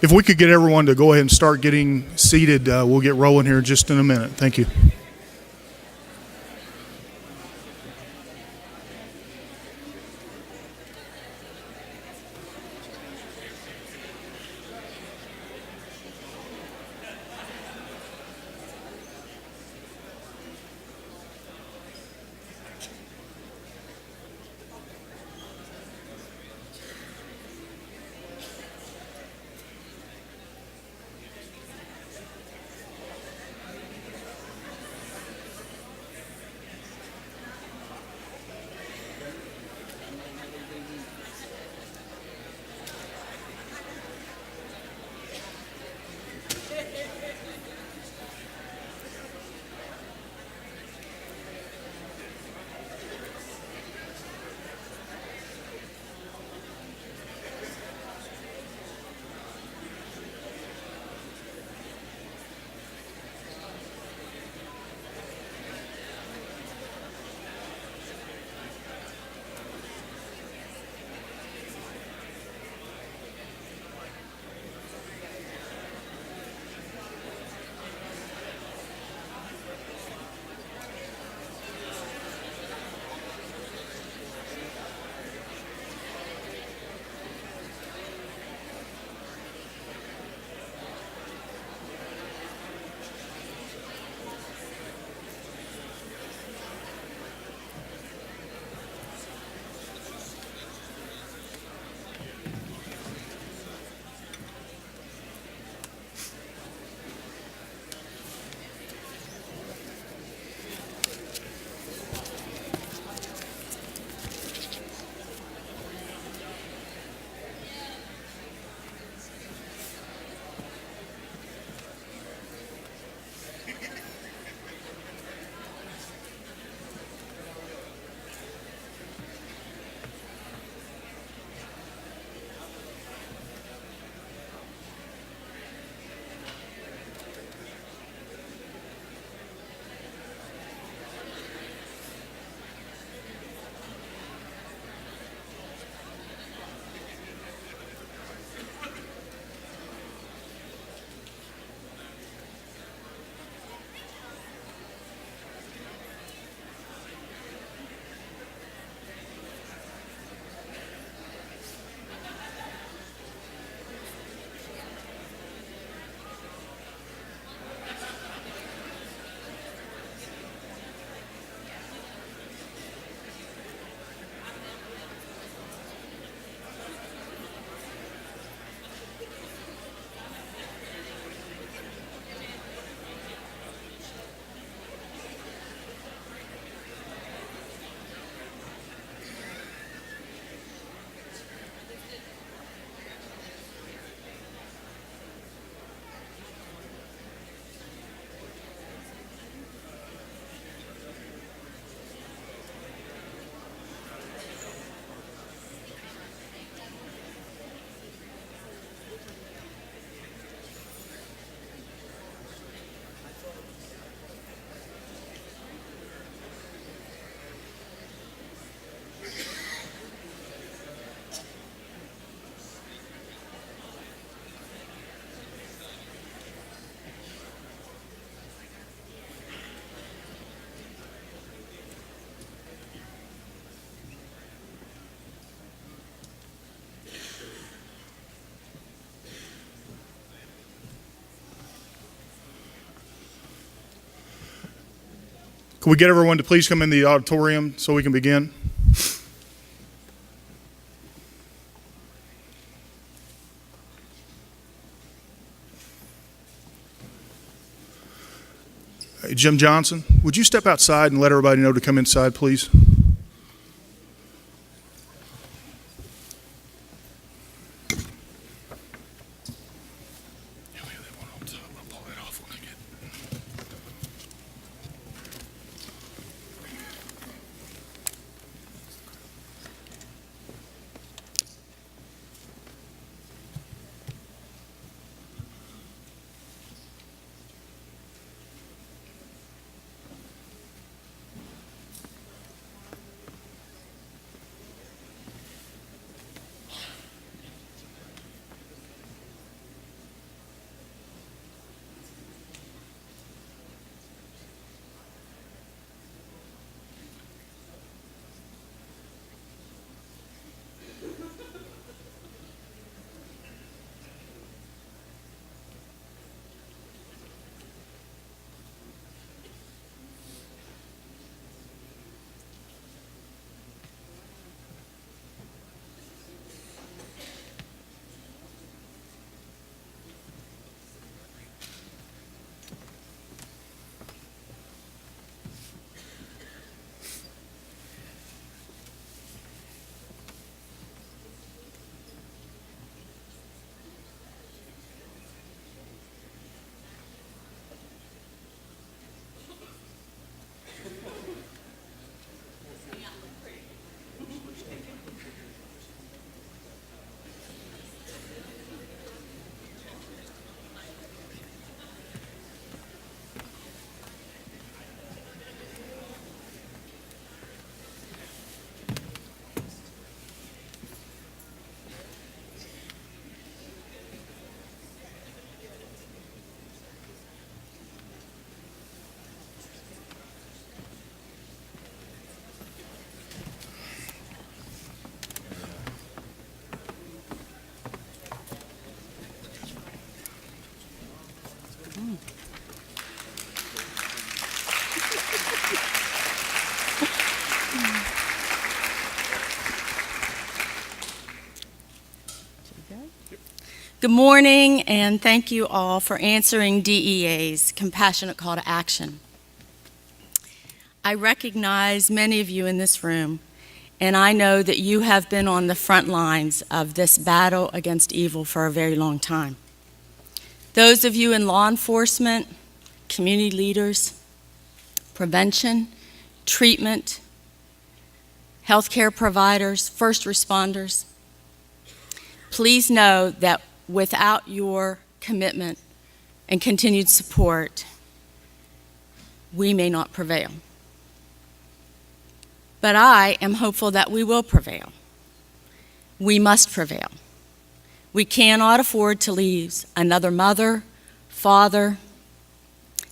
If we could get everyone to go ahead and start getting seated, we'll get rolling here just in a minute. Thank you. Can we get everyone to please come in the auditorium so we can begin? Hey, Jim Johnson, would you step outside and let everybody know to come inside, please? Good morning, and thank you all for answering DEA's compassionate call to action. I recognize many of you in this room, and I know that you have been on the front lines of this battle against evil for a very long time. Those of you in law enforcement, community leaders, prevention, treatment, healthcare providers, first responders, please know that without your commitment and continued support, we may not prevail. But I am hopeful that we will prevail. We must prevail. We cannot afford to lose another mother, father,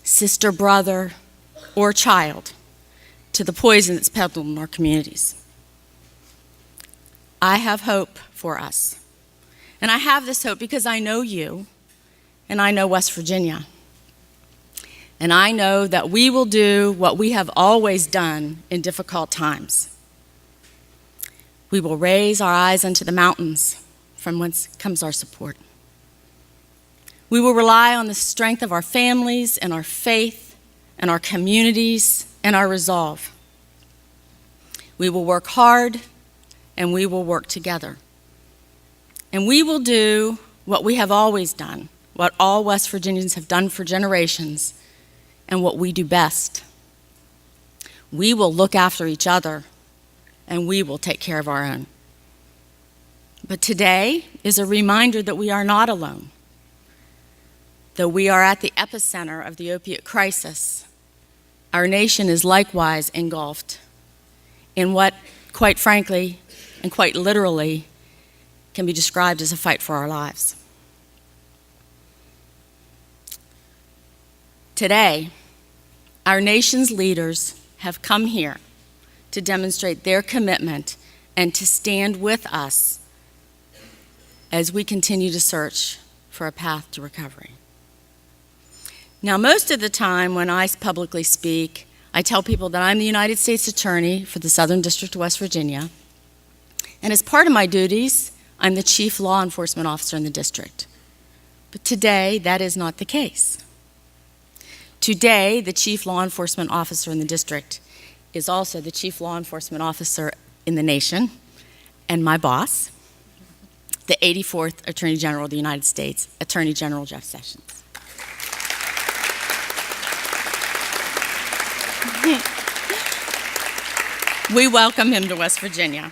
sister, brother, or child to the poison that's peddled in our communities. I have hope for us. And I have this hope because I know you, and I know West Virginia. And I know that we will do what we have always done in difficult times. We will raise our eyes unto the mountains from whence comes our support. We will rely on the strength of our families and our faith and our communities and our resolve. We will work hard and we will work together. And we will do what we have always done, what all West Virginians have done for generations, and what we do best. We will look after each other, and we will take care of our own. But today is a reminder that we are not alone. Though we are at the epicenter of the opiate crisis, our nation is likewise engulfed in what, quite frankly, and quite literally, can be described as a fight for our lives. Today, our nation's leaders have come here to demonstrate their commitment and to stand with us as we continue to search for a path to recovery. Now, most of the time when I publicly speak, I tell people that I'm the United States Attorney for the Southern District of West Virginia, and as part of my duties, I'm the Chief Law Enforcement Officer in the district. But today, that is not the case. Today, the Chief Law Enforcement Officer in the district is also the Chief Law Enforcement Officer in the nation, and my boss, the 84th Attorney General of the United States, Attorney General Jeff Sessions. We welcome him to West Virginia.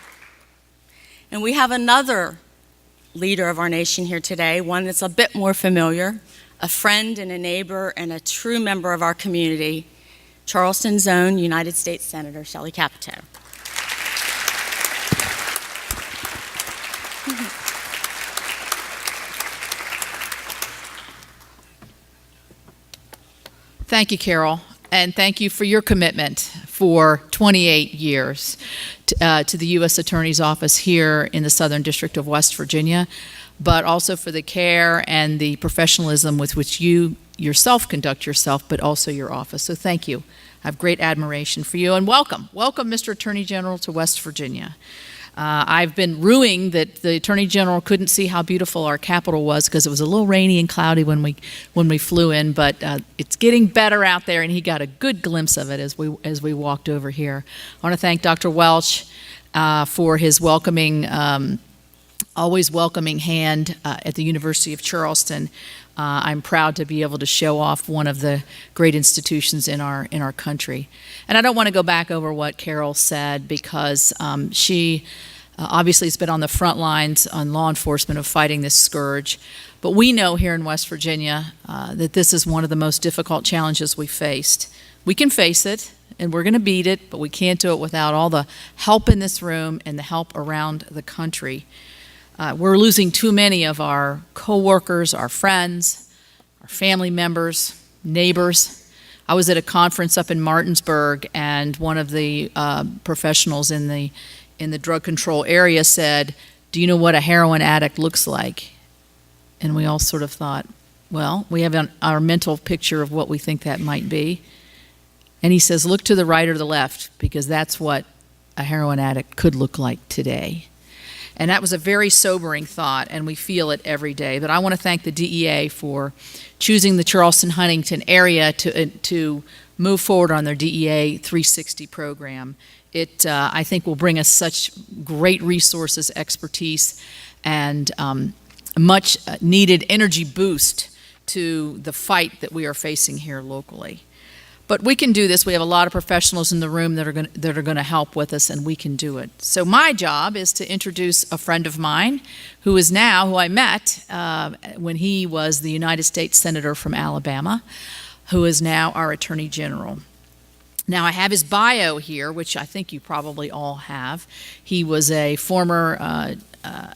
And we have another leader of our nation here today, one that's a bit more familiar, a friend and a neighbor and a true member of our community, Charleston's own United States Senator Shelley Capito. Thank you, Carol, and thank you for your commitment for 28 years to the U.S. Attorney's Office here in the Southern District of West Virginia, but also for the care and the professionalism with which you yourself conduct yourself, but also your office. So thank you. I have great admiration for you, and welcome. Welcome, Mr. Attorney General, to West Virginia. I've been ruing that the Attorney General couldn't see how beautiful our Capitol was because it was a little rainy and cloudy when we flew in, but it's getting better out there, and he got a good glimpse of it as we walked over here. I want to thank Dr. Welch for his welcoming, always welcoming hand at the University of Charleston. I'm proud to be able to show off one of the great institutions in our country. And I don't want to go back over what Carol said because she obviously has been on the front lines on law enforcement of fighting this scourge. But we know here in West Virginia that this is one of the most difficult challenges we faced. We can face it and we're going to beat it, but we can't do it without all the help in this room and the help around the country. We're losing too many of our coworkers, our friends, our family members, neighbors. I was at a conference up in Martinsburg, and one of the professionals in the drug control area said, "Do you know what a heroin addict looks like?" And we all sort of thought, well, we have our mental picture of what we think that might be. And he says, look to the right or the left, because that's what a heroin addict could look like today. And that was a very sobering thought, and we feel it every day. But I want to thank the DEA for choosing the Charleston-Huntington area to move forward on their DEA360 program. It, I think, will bring us such great resources, expertise, and much needed energy boost to the fight that we are facing here locally. But we can do this. We have a lot of professionals in the room that are going to help with us, and we can do it. So my job is to introduce a friend of mine who I met when he was the United States Senator from Alabama, who is now our Attorney General. Now, I have his bio here, which I think you probably all have. He was a former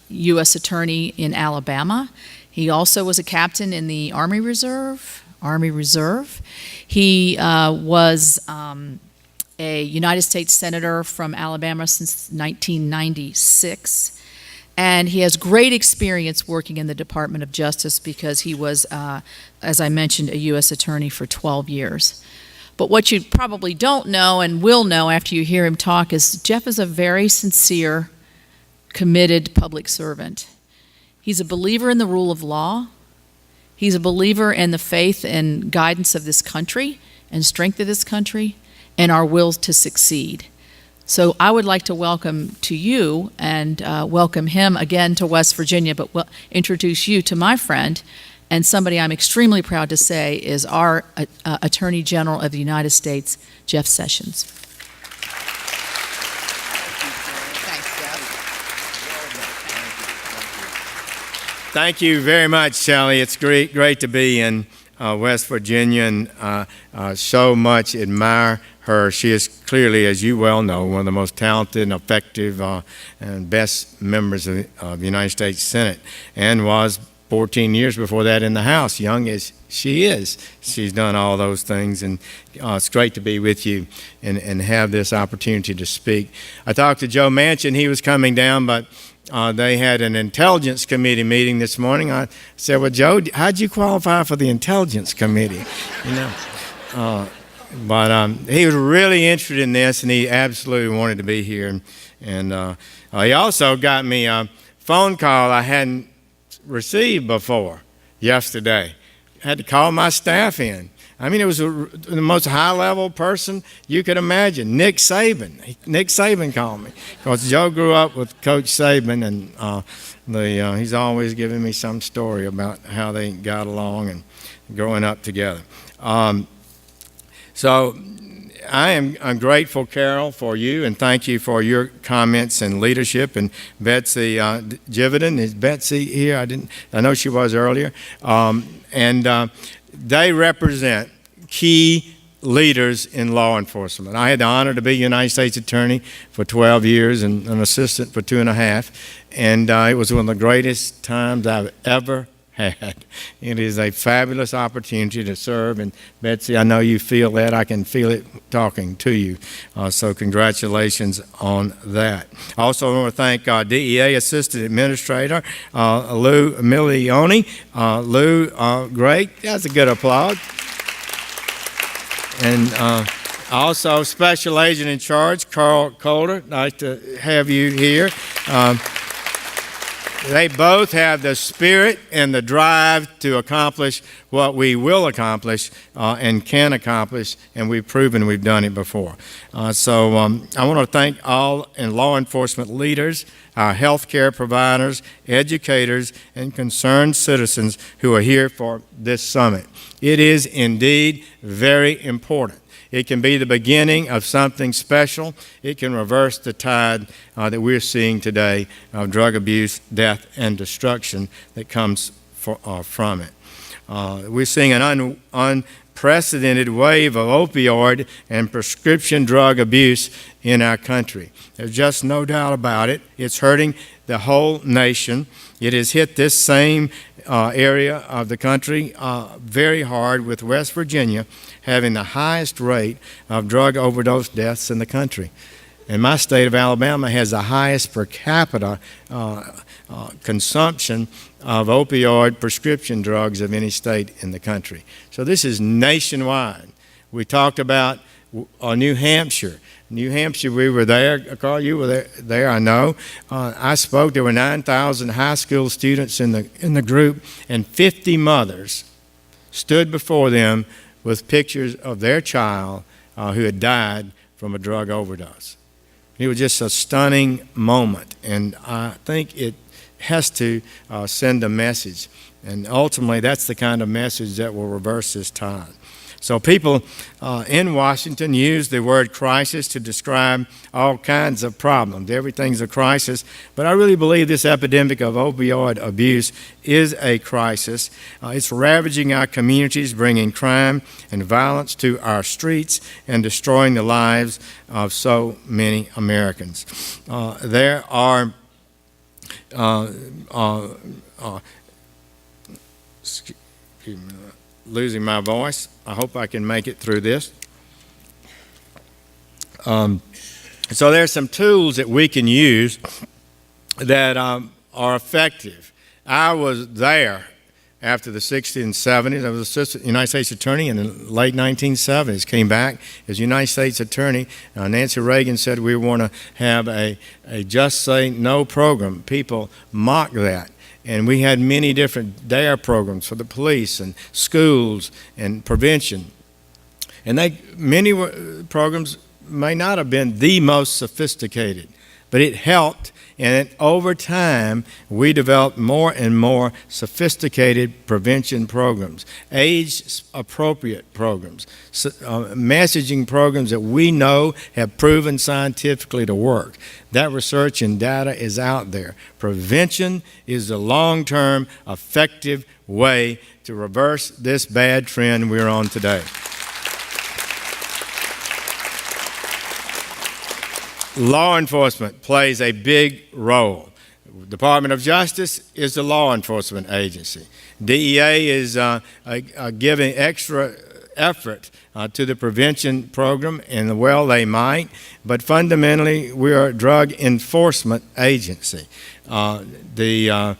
U.S. Attorney in Alabama. He also was a captain in the Army Reserve. He was a United States Senator from Alabama since 1996. And he has great experience working in the Department of Justice because he was, as I mentioned, a U.S. Attorney for 12 years. But what you probably don't know and will know after you hear him talk is Jeff is a very sincere, committed public servant. He's a believer in the rule of law. He's a believer in the faith and guidance of this country and strength of this country and our will to succeed. So I would like to welcome to you and welcome him again to West Virginia, but introduce you to my friend and somebody I'm extremely proud to say is our Attorney General of the United States, Jeff Sessions. Thank you very much, Shelley. It's great to be in West Virginia and so much admire her. She is clearly, as you well know, one of the most talented and effective and best members of the United States Senate, and was 14 years before that in the House, young as she is. She's done all those things, and it's great to be with you and have this opportunity to speak. I talked to Joe Manchin. He was coming down, but they had an Intelligence Committee meeting this morning. I said, well, Joe, how'd you qualify for the Intelligence Committee? You know, but he was really interested in this, and he absolutely wanted to be here. And he also got me a phone call I hadn't received before yesterday. I had to call my staff in. I mean, it was the most high-level person you could imagine, Nick Saban. Nick Saban called me because Joe grew up with Coach Saban, and he's always giving me some story about how they got along and growing up together. So I'm grateful, Carol, for you, and thank you for your comments and leadership. And Betsy Jividen, is Betsy here? I know she was earlier. They represent key leaders in law enforcement. I had the honor to be United States Attorney for 12 years and an assistant for 2.5, and it was one of the greatest times I've ever had. It is a fabulous opportunity to serve, and Betsy, I know you feel that. I can feel it talking to you. So congratulations on that. I also want to thank DEA Assistant Administrator Lou Milioni. Lou, great. That's a good applause. And also Special Agent in Charge, Carl Calder. Nice to have you here. They both have the spirit and the drive to accomplish what we will accomplish and can accomplish, and we've proven we've done it before. So I want to thank all law enforcement leaders, our healthcare providers, educators, and concerned citizens who are here for this summit. It is indeed very important. It can be the beginning of something special. It can reverse the tide that we're seeing today of drug abuse, death, and destruction that comes from it. We're seeing an unprecedented wave of opioid and prescription drug abuse in our country. There's just no doubt about it. It's hurting the whole nation. It has hit this same area of the country very hard, with West Virginia having the highest rate of drug overdose deaths in the country. And my state of Alabama has the highest per capita consumption of opioid prescription drugs of any state in the country. So this is nationwide. We talked about New Hampshire. New Hampshire, we were there. Carl, you were there, I know. I spoke. There were 9,000 high school students in the group, and 50 mothers stood before them with pictures of their child who had died from a drug overdose. It was just a stunning moment, and I think it has to send a message. And ultimately, that's the kind of message that will reverse this tide. So people in Washington use the word crisis to describe all kinds of problems. Everything's a crisis. But I really believe this epidemic of opioid abuse is a crisis. It's ravaging our communities, bringing crime and violence to our streets and destroying the lives of so many Americans. There are excuse me, losing my voice. I hope I can make it through this. So there are some tools that we can use that are effective. I was there after the 60s and 70s. I was assistant United States attorney in the late 1970s. Came back as United States attorney. Nancy Reagan said we want to have a Just Say No program. People mock that. And we had many different DARE programs for the police and schools and prevention. And many programs may not have been the most sophisticated, but it helped. And over time, we developed more and more sophisticated prevention programs, age-appropriate programs, messaging programs that we know have proven scientifically to work. That research and data is out there. Prevention is the long-term, effective way to reverse this bad trend we're on today. Law enforcement plays a big role. Department of Justice is the law enforcement agency. DEA is giving extra effort to the prevention program, and well they might, but fundamentally we are a drug enforcement agency. The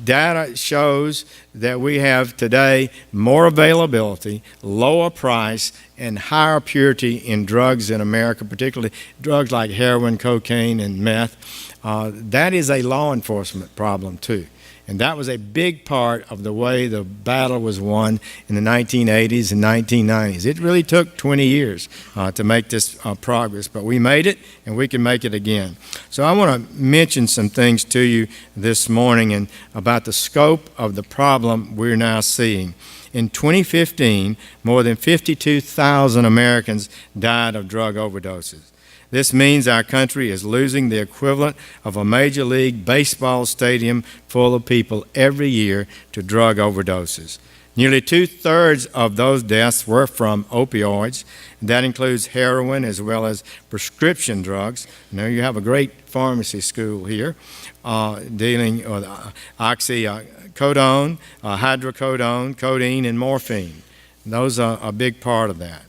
data shows that we have today more availability, lower price, and higher purity in drugs in America, particularly drugs like heroin, cocaine, and meth. That is a law enforcement problem too. And that was a big part of the way the battle was won in the 1980s and 1990s. It really took 20 years to make this progress, but we made it, and we can make it again. So I want to mention some things to you this morning and about the scope of the problem we're now seeing. In 2015, more than 52,000 Americans died of drug overdoses. This means our country is losing the equivalent of a Major League Baseball stadium full of people every year to drug overdoses. Nearly 2/3 of those deaths were from opioids. That includes heroin as well as prescription drugs. Now you have a great pharmacy school here dealing with oxycodone, hydrocodone, codeine, and morphine. Those are a big part of that.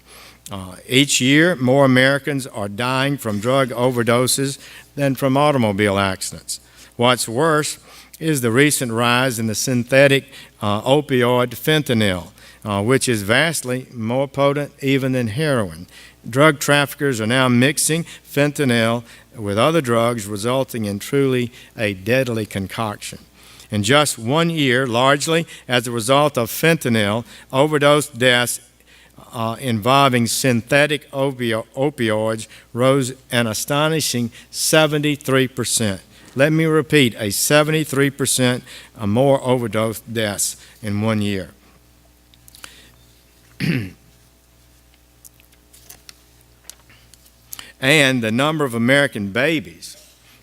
Each year, more Americans are dying from drug overdoses than from automobile accidents. What's worse is the recent rise in the synthetic opioid fentanyl, which is vastly more potent even than heroin. Drug traffickers are now mixing fentanyl with other drugs, resulting in truly a deadly concoction. In just 1 year, largely as a result of fentanyl, overdose deaths involving synthetic opioids rose an astonishing 73%. Let me repeat, a 73% more overdose deaths in 1 year. And the number of American babies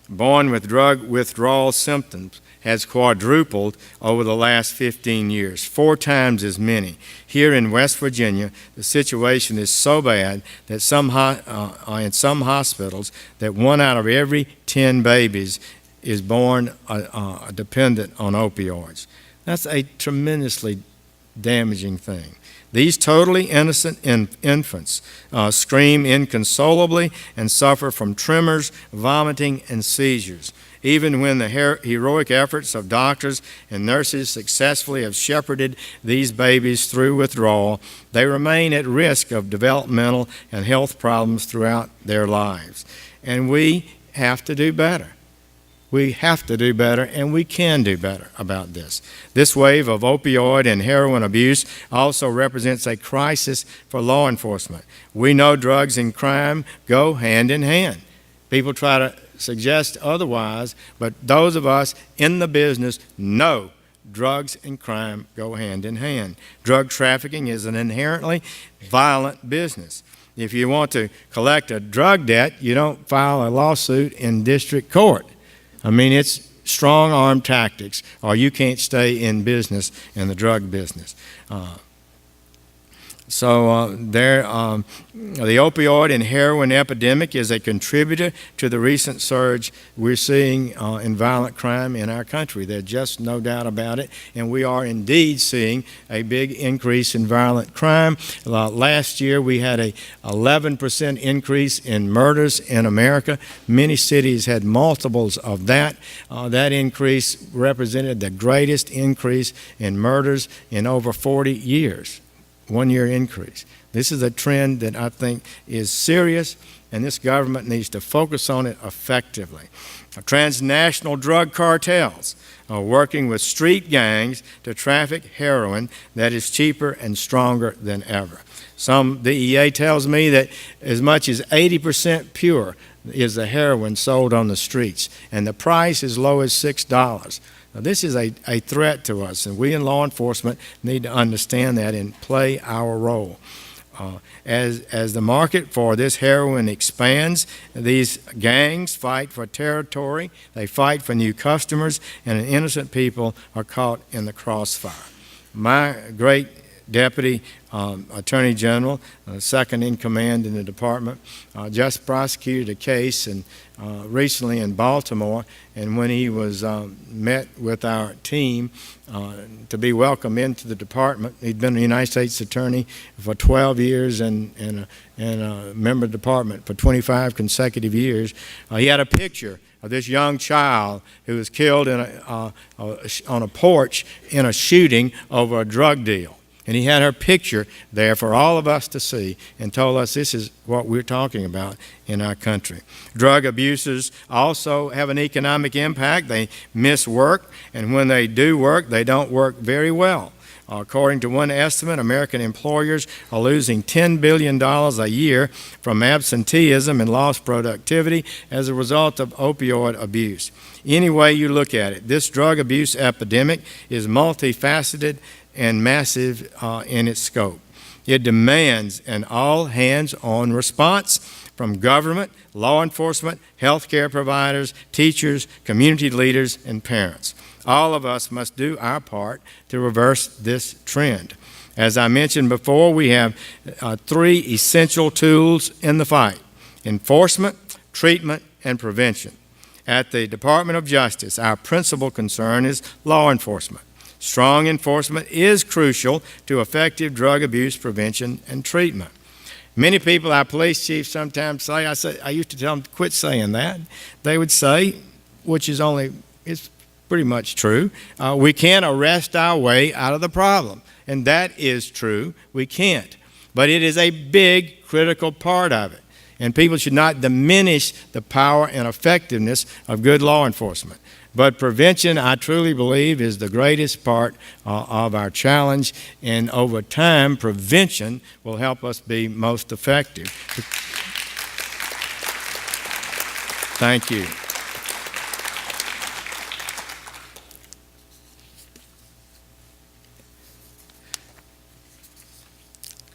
born with drug withdrawal symptoms has quadrupled over the last 15 years, 4 times as many. Here in West Virginia, the situation is so bad that in some hospitals that 1 out of every 10 babies is born dependent on opioids. That's a tremendously damaging thing. These totally innocent infants scream inconsolably and suffer from tremors, vomiting, and seizures. Even when the heroic efforts of doctors and nurses successfully have shepherded these babies through withdrawal, they remain at risk of developmental and health problems throughout their lives. And we have to do better. We have to do better, and we can do better about this. This wave of opioid and heroin abuse also represents a crisis for law enforcement. We know drugs and crime go hand in hand. People try to suggest otherwise, but those of us in the business know drugs and crime go hand in hand. Drug trafficking is an inherently violent business. If you want to collect a drug debt, you don't file a lawsuit in district court. I mean, it's strong-arm tactics, or you can't stay in business, in the drug business. The opioid and heroin epidemic is a contributor to the recent surge we're seeing in violent crime in our country. There's just no doubt about it, and we are indeed seeing a big increase in violent crime. Last year, we had an 11% increase in murders in America. Many cities had multiples of that. That increase represented the greatest increase in murders in over 40 years. 1 year increase. This is a trend that I think is serious, and this government needs to focus on it effectively. Transnational drug cartels are working with street gangs to traffic heroin that is cheaper and stronger than ever. Some DEA tells me that as much as 80% pure is the heroin sold on the streets, and the price is as low as $6. Now, this is a threat to us, and we in law enforcement need to understand that and play our role. As the market for this heroin expands, these gangs fight for territory, they fight for new customers, and innocent people are caught in the crossfire. My great Deputy Attorney General, second in command in the department, just prosecuted a case recently in Baltimore, and when he was met with our team to be welcomed into the department, he'd been a United States Attorney for 12 years and a member of the department for 25 consecutive years. He had a picture of this young child who was killed on a porch in a shooting over a drug deal. And he had her picture there for all of us to see and told us this is what we're talking about in our country. Drug abusers also have an economic impact. They miss work, and when they do work, they don't work very well. According to one estimate, American employers are losing $10 billion a year from absenteeism and lost productivity as a result of opioid abuse. Any way you look at it, this drug abuse epidemic is multifaceted and massive in its scope. It demands an all-hands-on response from government, law enforcement, healthcare providers, teachers, community leaders, and parents. All of us must do our part to reverse this trend. As I mentioned before, we have three essential tools in the fight: enforcement, treatment, and prevention. At the Department of Justice, our principal concern is law enforcement. Strong enforcement is crucial to effective drug abuse prevention and treatment. Many people, our police chiefs sometimes say, I used to tell them to quit saying that. They would say, which is it's pretty much true, we can't arrest our way out of the problem. And that is true, we can't. But it is a big, critical part of it. And people should not diminish the power and effectiveness of good law enforcement. But prevention, I truly believe, is the greatest part of our challenge, and over time, prevention will help us be most effective. Thank you.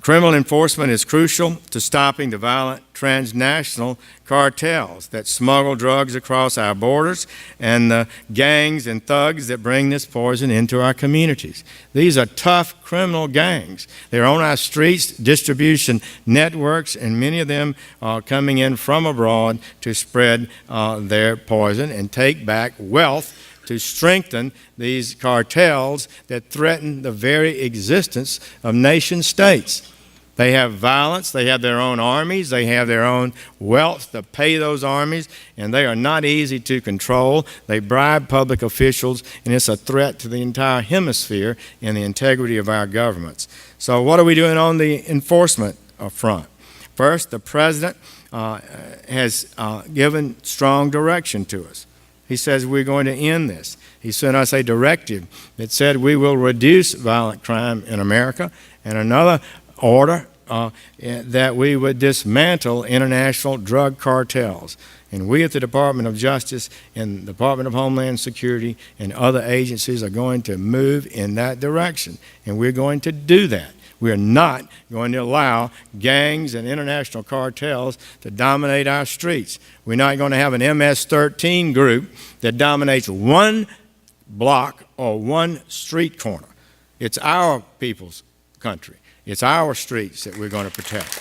Criminal enforcement is crucial to stopping the violent transnational cartels that smuggle drugs across our borders and the gangs and thugs that bring this poison into our communities. These are tough criminal gangs. They're on our streets, distribution networks, and many of them are coming in from abroad to spread their poison and take back wealth to strengthen these cartels that threaten the very existence of nation states. They have violence, they have their own armies, they have their own wealth to pay those armies, and they are not easy to control. They bribe public officials, and it's a threat to the entire hemisphere and the integrity of our governments. So what are we doing on the enforcement front? First, the President has given strong direction to us. He says we're going to end this. He sent us a directive that said we will reduce violent crime in America, and another order that we would dismantle international drug cartels. And we at the Department of Justice and the Department of Homeland Security and other agencies are going to move in that direction. And we're going to do that. We're not going to allow gangs and international cartels to dominate our streets. We're not going to have an MS-13 group that dominates one block or one street corner. It's our people's country. It's our streets that we're going to protect.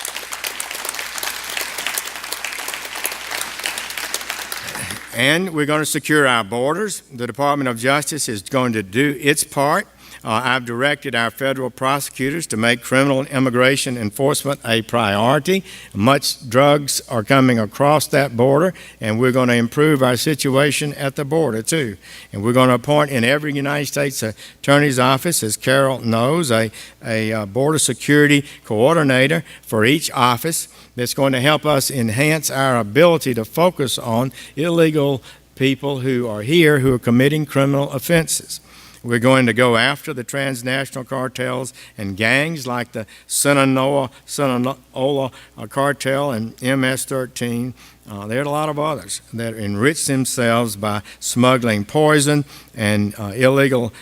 And we're going to secure our borders. The Department of Justice is going to do its part. I've directed our federal prosecutors to make criminal immigration enforcement a priority. Much drugs are coming across that border, and we're going to improve our situation at the border, too. And we're going to appoint in every United States Attorney's Office, as Carol knows, a border security coordinator for each office that's going to help us enhance our ability to focus on illegal people who are here who are committing criminal offenses. We're going to go after the transnational cartels and gangs like the Sinaloa cartel and MS-13. There are a lot of others that enrich themselves by smuggling poison and illegal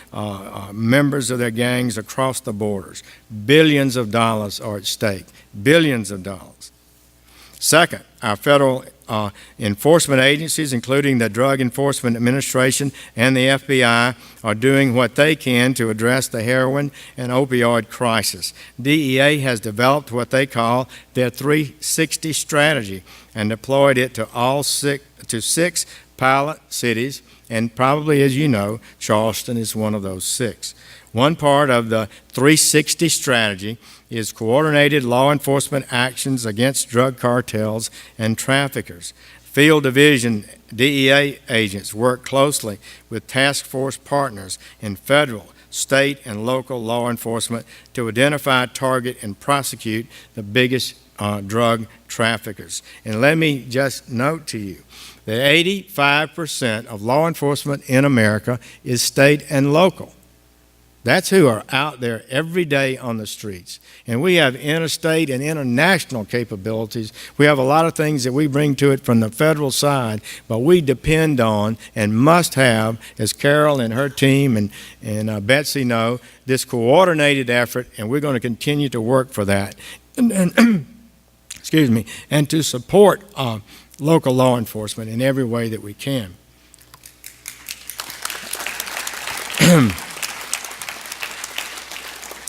members of their gangs across the borders. Billions of dollars are at stake. Billions of dollars. Second, our federal enforcement agencies, including the Drug Enforcement Administration and the FBI, are doing what they can to address the heroin and opioid crisis. DEA has developed what they call their 360 strategy and deployed it to six pilot cities, and probably, as you know, Charleston is one of those 6. One part of the 360 strategy is coordinated law enforcement actions against drug cartels and traffickers. Field Division DEA agents work closely with task force partners in federal, state, and local law enforcement to identify, target, and prosecute the biggest drug traffickers. And let me just note to you that 85% of law enforcement in America is state and local. That's who are out there every day on the streets. And we have interstate and international capabilities. We have a lot of things that we bring to it from the federal side, but we depend on and must have, as Carol and her team and Betsy know, this coordinated effort, and we're going to continue to work for that. Excuse me, and to support local law enforcement in every way that we can.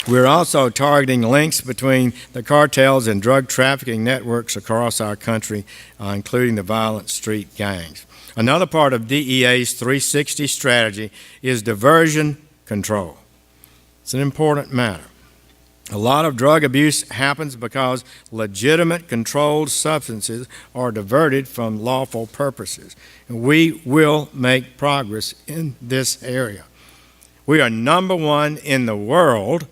We're also targeting links between the cartels and drug trafficking networks across our country, including the violent street gangs. Another part of DEA's 360 strategy is diversion control. It's an important matter. A lot of drug abuse happens because legitimate controlled substances are diverted from lawful purposes. And we will make progress in this area. We are number 1 in the world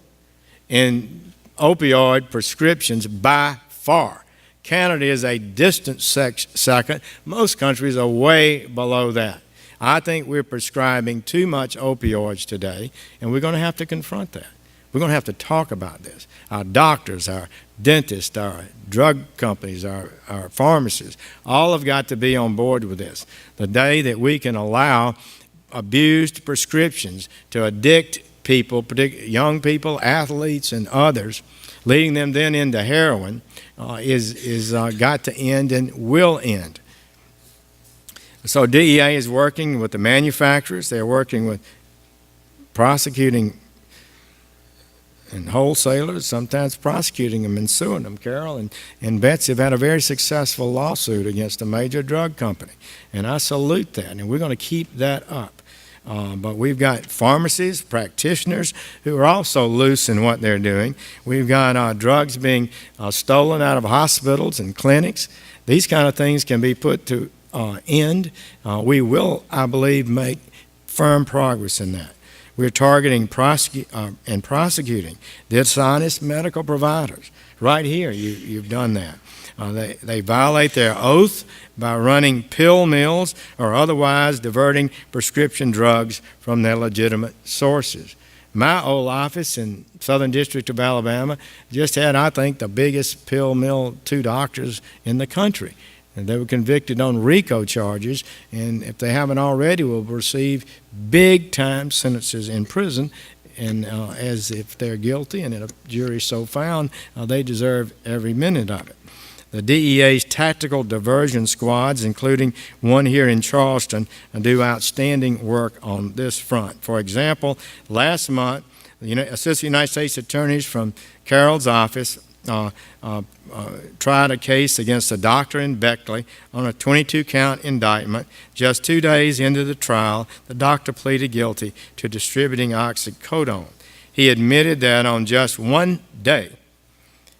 in opioid prescriptions by far. Canada is a distant second. Most countries are way below that. I think we're prescribing too much opioids today, and we're going to have to confront that. We're going to have to talk about this. Our doctors, our dentists, our drug companies, our pharmacists, all have got to be on board with this. The day that we can allow abused prescriptions to addict people, particularly young people, athletes, and others, leading them then into heroin, is got to end and will end. So DEA is working with the manufacturers. They're working with prosecuting and wholesalers, sometimes prosecuting them and suing them. Carol and Betsy have had a very successful lawsuit against a major drug company, and I salute that, and we're going to keep that up. But we've got pharmacies, practitioners who are also loose in what they're doing. We've got drugs being stolen out of hospitals and clinics. These kind of things can be put to end. We will, I believe, make firm progress in that. We're targeting and prosecuting dishonest medical providers. Right here, you've done that. They violate their oath by running pill mills or otherwise diverting prescription drugs from their legitimate sources. My old office in Southern District of Alabama just had, I think, the biggest pill mill, 2 doctors in the country. And they were convicted on RICO charges, and if they haven't already, will receive big-time sentences in prison. And as if they're guilty, and if a jury so found, they deserve every minute of it. The DEA's tactical diversion squads, including one here in Charleston, do outstanding work on this front. For example, last month, the Assistant United States Attorneys from Carroll's office tried a case against a doctor in Beckley on a 22-count indictment. Just 2 days into the trial, the doctor pleaded guilty to distributing oxycodone. He admitted that on just 1 day,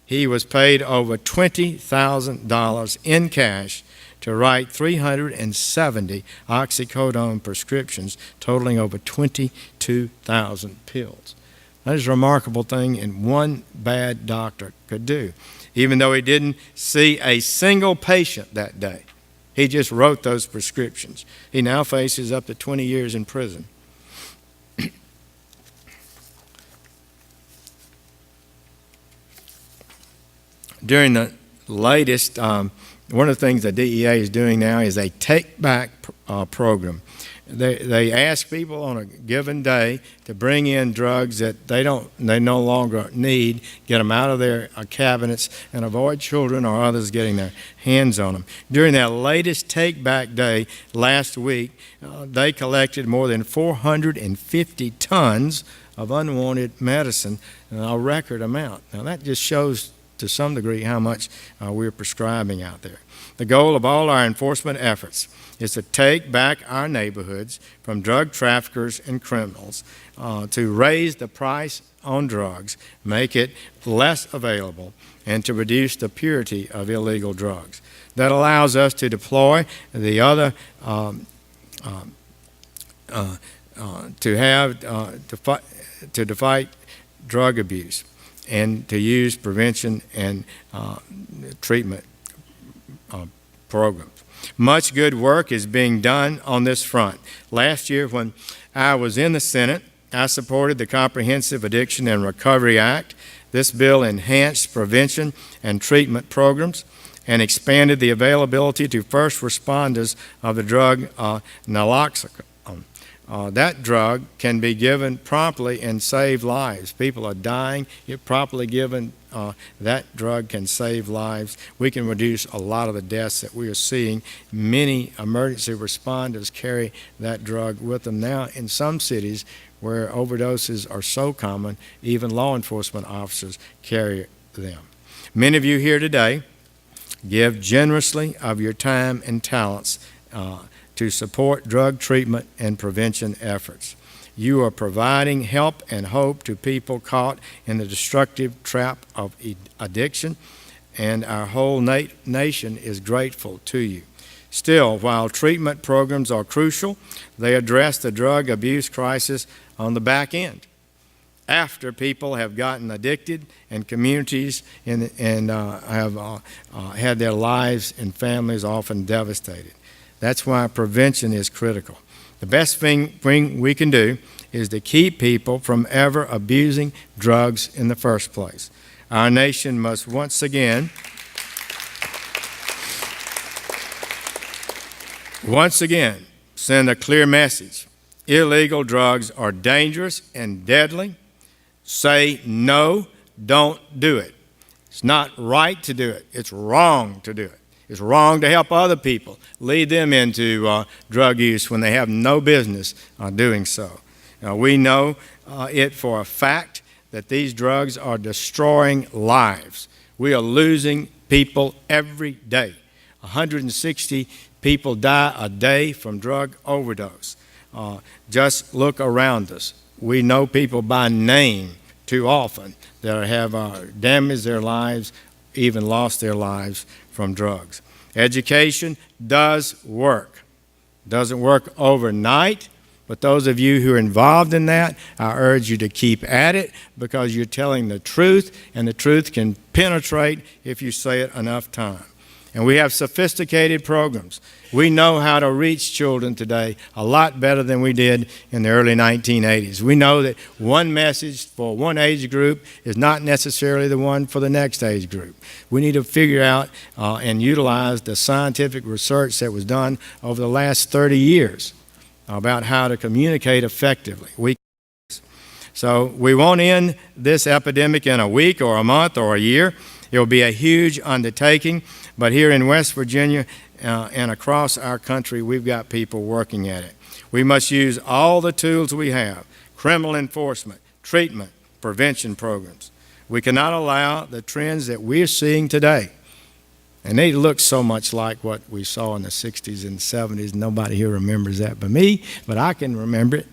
he was paid over $20,000 in cash to write 370 oxycodone prescriptions, totaling over 22,000 pills. That is a remarkable thing, and one bad doctor could do. Even though he didn't see a single patient that day, he just wrote those prescriptions. He now faces up to 20 years in prison. During the latest, one of the things the DEA is doing now is a take-back program. They ask people on a given day to bring in drugs that they no longer need, get them out of their cabinets, and avoid children or others getting their hands on them. During that latest take-back day last week, they collected more than 450 tons of unwanted medicine, a record amount. Now that just shows to some degree how much we're prescribing out there. The goal of all our enforcement efforts is to take back our neighborhoods from drug traffickers and criminals, to raise the price on drugs, make it less available, and to reduce the purity of illegal drugs. That allows us to deploy the other to fight drug abuse and to use prevention and treatment programs. Much good work is being done on this front. Last year, when I was in the Senate, I supported the Comprehensive Addiction and Recovery Act. This bill enhanced prevention and treatment programs and expanded the availability to first responders of the drug naloxone. That drug can be given promptly and save lives. People are dying. If properly given, that drug can save lives. We can reduce a lot of the deaths that we are seeing. Many emergency responders carry that drug with them now. In some cities where overdoses are so common, even law enforcement officers carry them. Many of you here today give generously of your time and talents to support drug treatment and prevention efforts. You are providing help and hope to people caught in the destructive trap of addiction, and our whole nation is grateful to you. Still, while treatment programs are crucial, they address the drug abuse crisis on the back end, after people have gotten addicted and communities have had their lives and families often devastated. That's why prevention is critical. The best thing we can do is to keep people from ever abusing drugs in the first place. Our nation must once again send a clear message. Illegal drugs are dangerous and deadly. Say no, don't do it. It's not right to do it. It's wrong to do it. It's wrong to help other people, lead them into drug use when they have no business doing so. We know it for a fact that these drugs are destroying lives. We are losing people every day. 160 people die a day from drug overdose. Just look around us. We know people by name too often that have damaged their lives, even lost their lives from drugs. Education does work. Doesn't work overnight, but those of you who are involved in that, I urge you to keep at it because you're telling the truth, and the truth can penetrate if you say it enough times. And we have sophisticated programs. We know how to reach children today a lot better than we did in the early 1980s. We know that one message for one age group is not necessarily the one for the next age group. We need to figure out and utilize the scientific research that was done over the last 30 years about how to communicate effectively. So we won't end this epidemic in a week or a month or a year. It will be a huge undertaking. But here in West Virginia and across our country, we've got people working at it. We must use all the tools we have: criminal enforcement, treatment, prevention programs. We cannot allow the trends that we're seeing today, and they look so much like what we saw in the 60s and 70s. Nobody here remembers that but me, but I can remember it.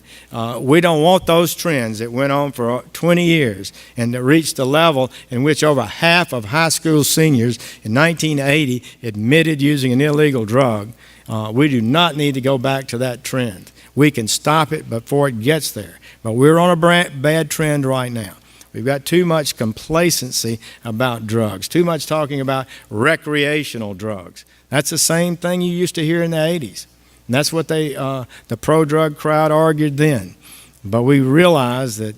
We don't want those trends that went on for 20 years and that reached the level in which over half of high school seniors in 1980 admitted using an illegal drug. We do not need to go back to that trend. We can stop it before it gets there, but we're on a bad trend right now. We've got too much complacency about drugs, too much talking about recreational drugs. That's the same thing you used to hear in the 80s. And that's what the pro-drug crowd argued then. But we realize that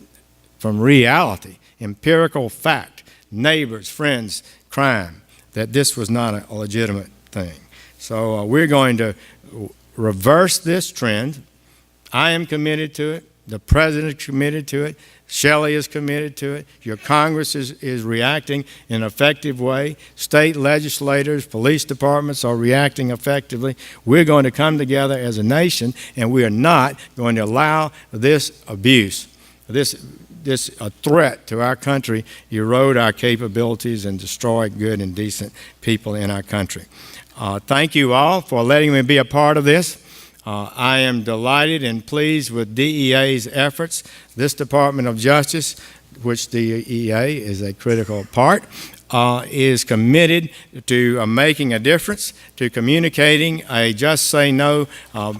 from reality, empirical fact, neighbors, friends, crime, that this was not a legitimate thing. So we're going to reverse this trend. I am committed to it. The President is committed to it. Shelley is committed to it. Your Congress is reacting in an effective way. State legislators, police departments are reacting effectively. We're going to come together as a nation, and we are not going to allow this abuse, this threat to our country, erode our capabilities and destroy good and decent people in our country. Thank you all for letting me be a part of this. I am delighted and pleased with DEA's efforts. This Department of Justice, which DEA is a critical part, is committed to making a difference, to communicating a just say no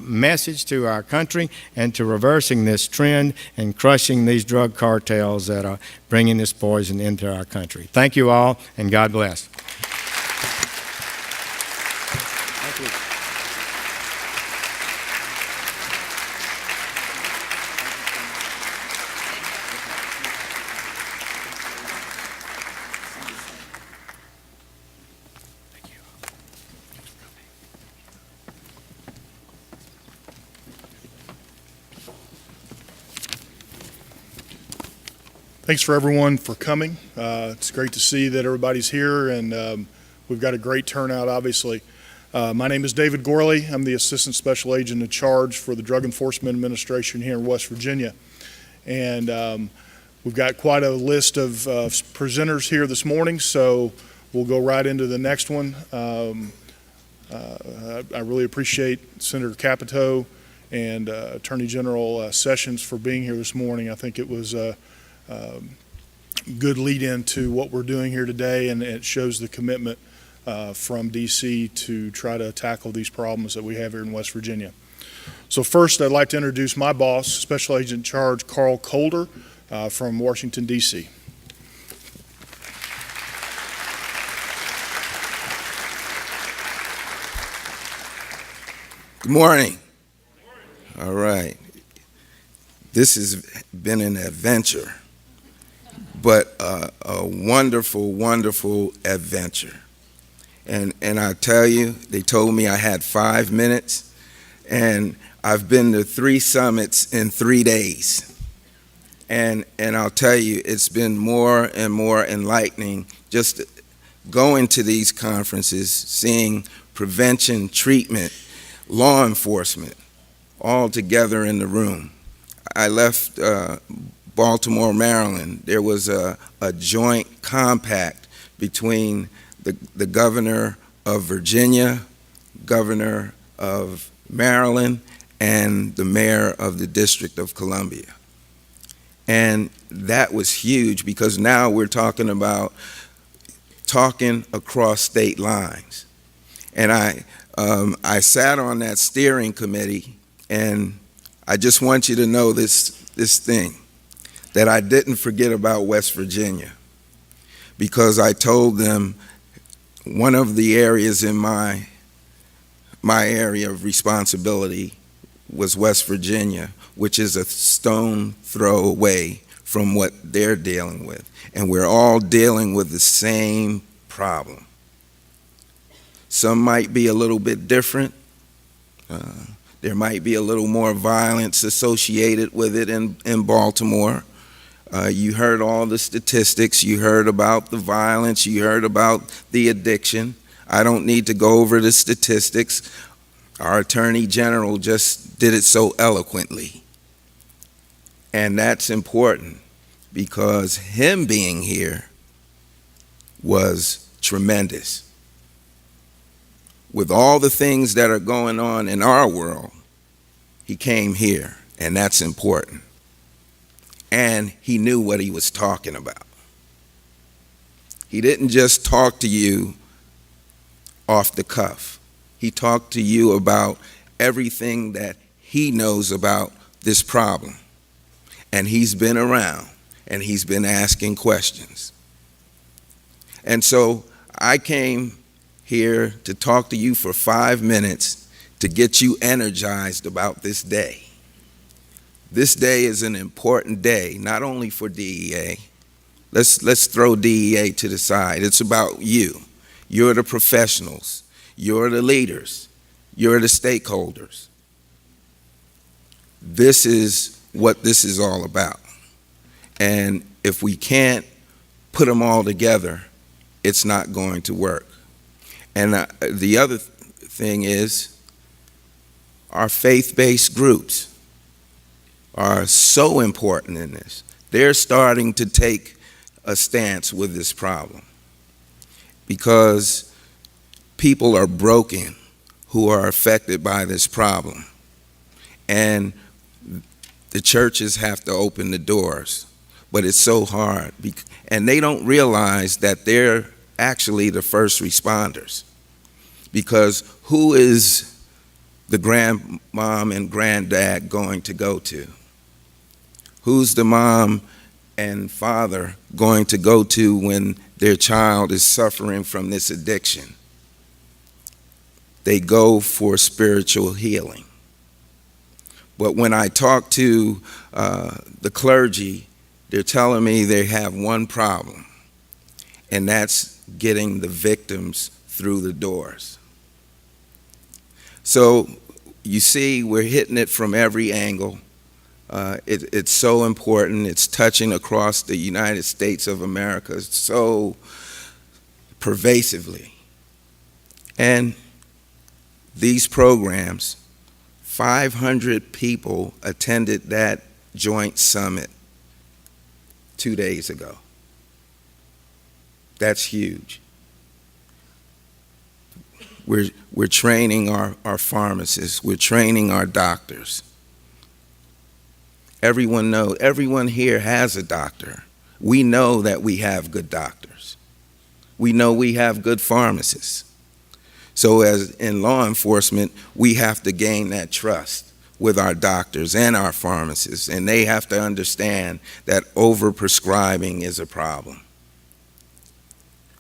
message to our country, and to reversing this trend and crushing these drug cartels that are bringing this poison into our country. Thank you all, and God bless. Thank you. Thanks for everyone for coming. It's great to see that everybody's here, and we've got a great turnout, obviously. My name is David Gorley. I'm the Assistant Special Agent in charge for the Drug Enforcement Administration here in West Virginia. And we've got quite a list of presenters here this morning, so we'll go right into the next one. I really appreciate Senator Capito and Attorney General Sessions for being here this morning. I think it was good lead-in to what we're doing here today, and it shows the commitment from D.C. to try to tackle these problems that we have here in West Virginia. So first, I'd like to introduce my boss, Special Agent in Charge Carl Colder from Washington, D.C. Good morning. All right. This has been an adventure, but a wonderful, wonderful adventure. And I tell you, they told me I had 5 minutes, and I've been to 3 summits in 3 days. And I'll tell you, it's been more and more enlightening just going to these conferences, seeing prevention, treatment, law enforcement, all together in the room. I left Baltimore, Maryland. There was a joint compact between the governor of Virginia, governor of Maryland, and the mayor of the District of Columbia. And that was huge because now we're talking about talking across state lines. And I sat on that steering committee, and I just want you to know this thing, that I didn't forget about West Virginia, because I told them one of the areas in my area of responsibility was West Virginia, which is a stone throw away from what they're dealing with. And we're all dealing with the same problem. Some might be a little bit different. There might be a little more violence associated with it in Baltimore. You heard all the statistics. You heard about the violence. You heard about the addiction. I don't need to go over the statistics. Our Attorney General just did it so eloquently. And that's important because him being here was tremendous. With all the things that are going on in our world, he came here, and that's important. And he knew what he was talking about. He didn't just talk to you off the cuff. He talked to you about everything that he knows about this problem. And he's been around, and he's been asking questions. And so I came here to talk to you for 5 minutes to get you energized about this day. This day is an important day, not only for DEA. Let's throw DEA to the side. It's about you. You're the professionals. You're the leaders. You're the stakeholders. This is what this is all about. And if we can't put them all together, it's not going to work. And the other thing is, our faith-based groups are so important in this. They're starting to take a stance with this problem because people are broken who are affected by this problem. And the churches have to open the doors, but it's so hard. And they don't realize that they're actually the first responders, because who is the grandmom and granddad going to go to? Who's the mom and father going to go to when their child is suffering from this addiction? They go for spiritual healing. But when I talk to the clergy, they're telling me they have one problem, and that's getting the victims through the doors. So you see, we're hitting it from every angle. It's so important. It's touching across the United States of America so pervasively. And these programs, 500 people attended that joint summit 2 days ago. That's huge. We're training our pharmacists. We're training our doctors. Everyone here has a doctor. We know that we have good doctors. We know we have good pharmacists. So as in law enforcement, we have to gain that trust with our doctors and our pharmacists, and they have to understand that overprescribing is a problem.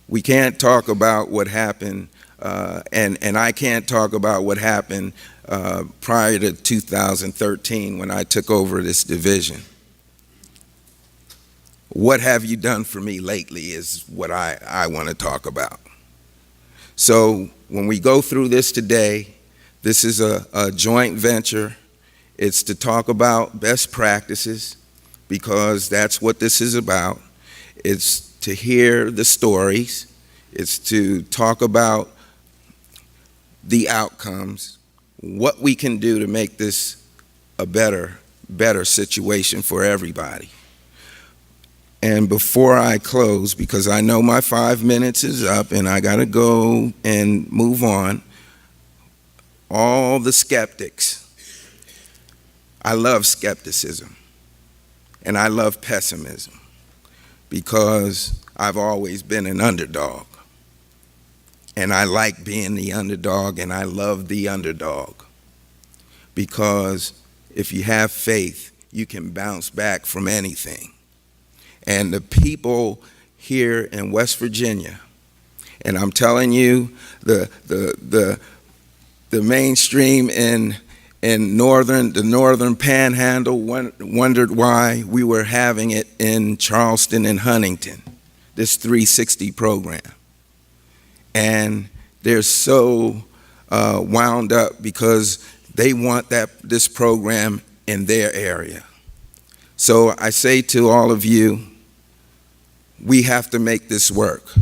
We can't talk about what happened, and I can't talk about what happened prior to 2013 when I took over this division. What have you done for me lately is what I want to talk about. So when we go through this today, this is a joint venture. It's to talk about best practices, because that's what this is about. It's to hear the stories. It's to talk about the outcomes, what we can do to make this a better situation for everybody. And before I close, because I know my 5 minutes is up and I got to go and move on, all the skeptics I love skepticism and I love pessimism because I've always been an underdog. And I like being the underdog, and I love the underdog because if you have faith, you can bounce back from anything. And the people here in West Virginia, and I'm telling you, the mainstream in the northern panhandle wondered why we were having it in Charleston and Huntington, this 360 program. And they're so wound up because they want this program in their area. So I say to all of you, we have to make this work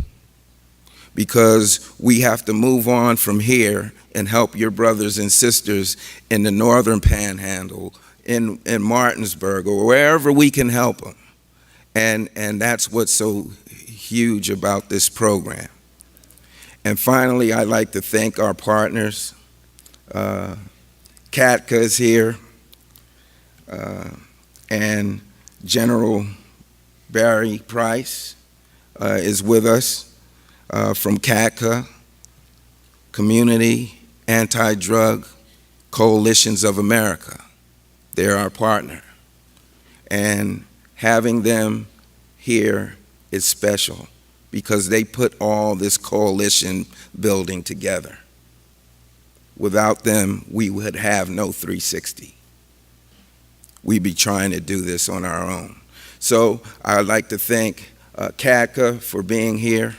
because we have to move on from here and help your brothers and sisters in the northern panhandle, in Martinsburg, or wherever we can help them. And that's what's so huge about this program. And finally, I'd like to thank our partners. CATCA is here, and General Barry Price is with us from CATCA, Community Anti-Drug Coalitions of America. They're our partner. And having them here is special because they put all this coalition building together. Without them, we would have no 360. We'd be trying to do this on our own. So I'd like to thank CATCA for being here.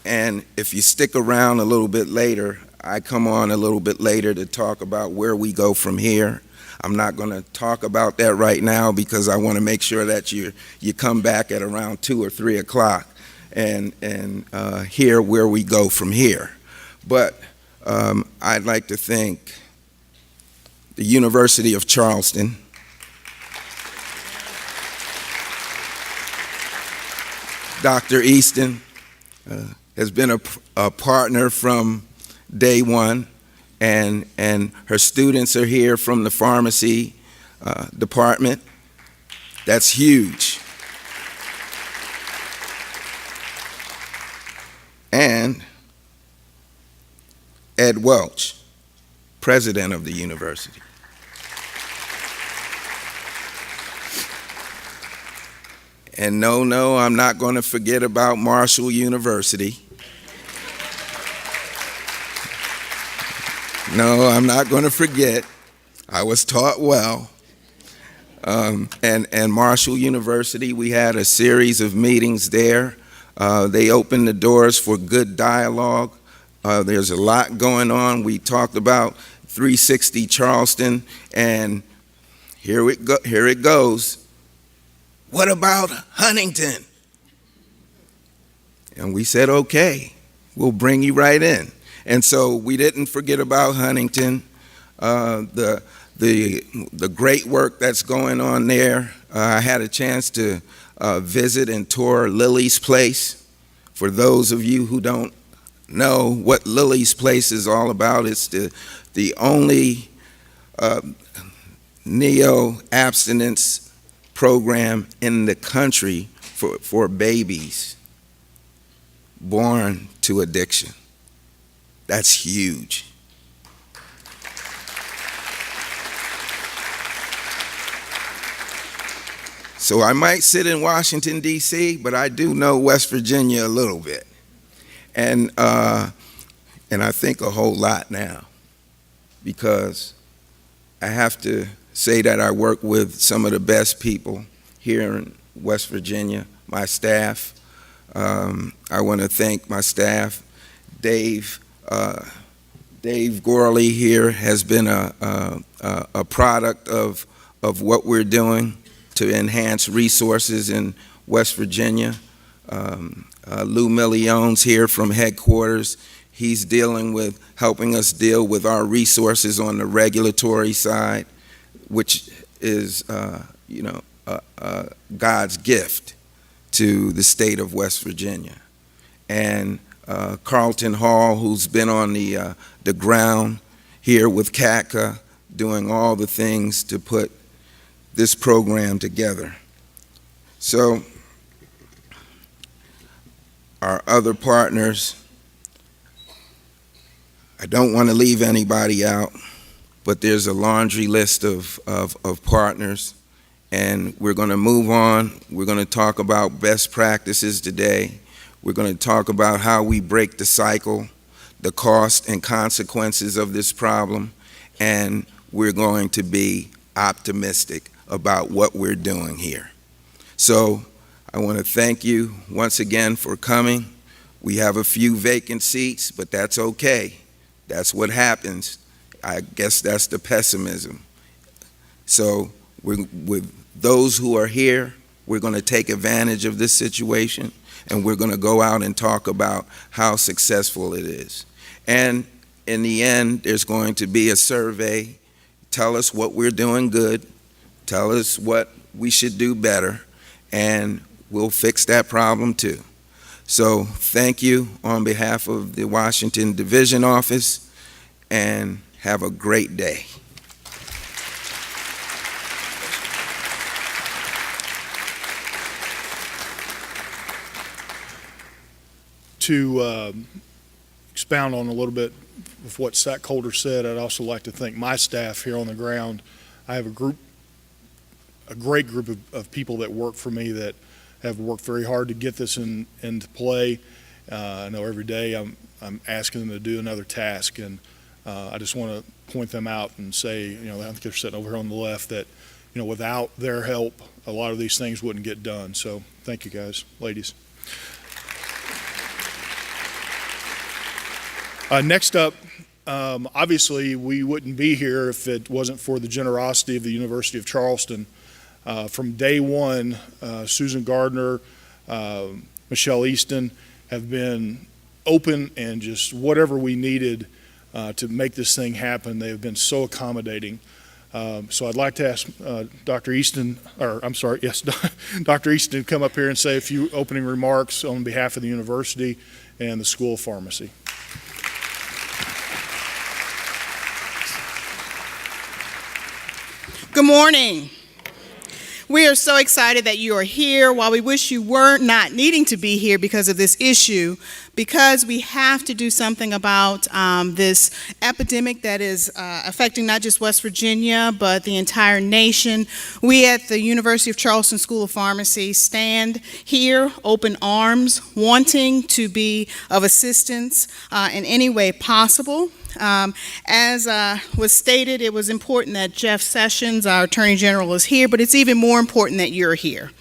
And if you stick around a little bit later, I come on a little bit later to talk about where we go from here. I'm not going to talk about that right now because I want to make sure that you come back at around 2 or 3 o'clock and hear where we go from here. But I'd like to thank the University of Charleston, Dr. Easton has been a partner from day one. And her students are here from the pharmacy department. That's huge. And Ed Welch, president of the university. And no, I'm not going to forget about Marshall University. No, I'm not going to forget. I was taught well. And Marshall University, we had a series of meetings there. They opened the doors for good dialogue. There's a lot going on. We talked about 360 Charleston, and here it goes. What about Huntington? And we said, okay, we'll bring you right in. And so we didn't forget about Huntington, the great work that's going on there. I had a chance to visit and tour Lily's Place. For those of you who don't know what Lily's Place is all about, it's the only neo-abstinence program in the country for babies born to addiction. That's huge. So I might sit in Washington, D.C., but I do know West Virginia a little bit. And I think a whole lot now, because I have to say that I work with some of the best people here in West Virginia, my staff. I want to thank my staff. Dave Gorley here has been a product of what we're doing to enhance resources in West Virginia. Lou Millione's here from headquarters. He's helping us deal with our resources on the regulatory side, which is, God's gift to the state of West Virginia. And Carlton Hall, who's been on the ground here with CATCA, doing all the things to put this program together. So our other partners, I don't want to leave anybody out, but there's a laundry list of partners, and we're going to move on. We're going to talk about best practices today. We're going to talk about how we break the cycle, the cost and consequences of this problem, and we're going to be optimistic about what we're doing here. So I want to thank you once again for coming. We have a few vacant seats, but that's okay. That's what happens. I guess that's the pessimism. So with those who are here, we're going to take advantage of this situation, and we're going to go out and talk about how successful it is. And in the end, there's going to be a survey. Tell us what we're doing good. Tell us what we should do better, and we'll fix that problem too. So thank you on behalf of the Washington Division Office, and have a great day. To expound on a little bit of what Sack Holder said, I'd also like to thank my staff here on the ground. I have a great group of people that work for me that have worked very hard to get this into play. I know every day I'm asking them to do another task, and I just want to point them out and say, I think they're sitting over here on the left, that without their help, a lot of these things wouldn't get done. So thank you guys, ladies. Next up, obviously we wouldn't be here if it wasn't for the generosity of the University of Charleston. From day one, Susan Gardner, Michelle Easton have been open, and just whatever we needed to make this thing happen, they have been so accommodating. So I'd like to ask Dr. Easton, Dr. Easton to come up here and say a few opening remarks on behalf of the university and the School of Pharmacy. Good morning. We are so excited that you are here. While we wish you were not needing to be here because of this issue, because we have to do something about this epidemic that is affecting not just West Virginia, but the entire nation, we at the University of Charleston School of Pharmacy stand here, open arms, wanting to be of assistance in any way possible. As was stated, it was important that Jeff Sessions, our Attorney General, is here, but it's even more important that you're here.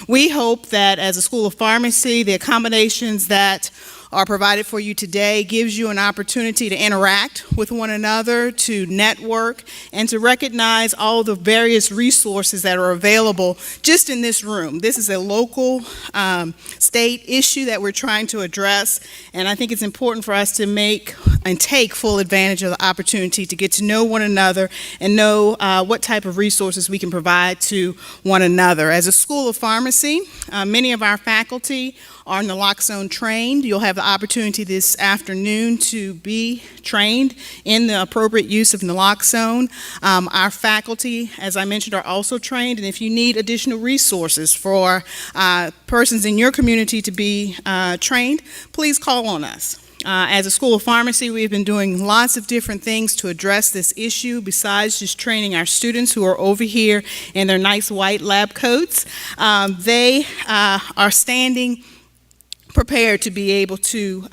We hope that as a School of Pharmacy, the accommodations that are provided for you today gives you an opportunity to interact with one another, to network, and to recognize all the various resources that are available just in this room. This is a local state issue that we're trying to address, and I think it's important for us to make and take full advantage of the opportunity to get to know one another and know what type of resources we can provide to one another. As a School of Pharmacy, many of our faculty are naloxone trained. You'll have the opportunity this afternoon to be trained in the appropriate use of naloxone. Our faculty, as I mentioned, are also trained, and if you need additional resources for persons in your community to be trained, please call on us. As a School of Pharmacy, we've been doing lots of different things to address this issue besides just training our students who are over here in their nice white lab coats. They are standing prepared to be able to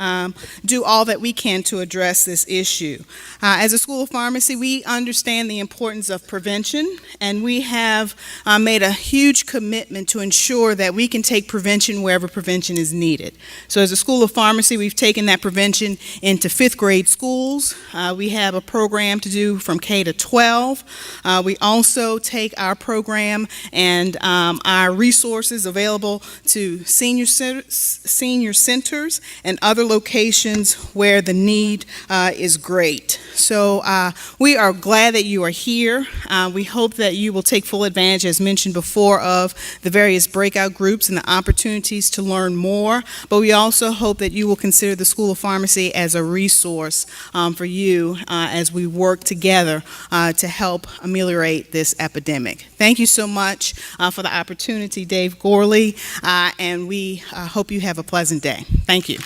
do all that we can to address this issue. As a School of Pharmacy, we understand the importance of prevention, and we have made a huge commitment to ensure that we can take prevention wherever prevention is needed. So as a School of Pharmacy, we've taken that prevention into 5th grade schools. We have a program to do from K to 12. We also take our program and our resources available to senior senior centers and other locations where the need is great. So we are glad that you are here. We hope that you will take full advantage, as mentioned before, of the various breakout groups and the opportunities to learn more. But we also hope that you will consider the School of Pharmacy as a resource for you as we work together to help ameliorate this epidemic. Thank you so much for the opportunity, Dave Gorley, and we hope you have a pleasant day. Thank you.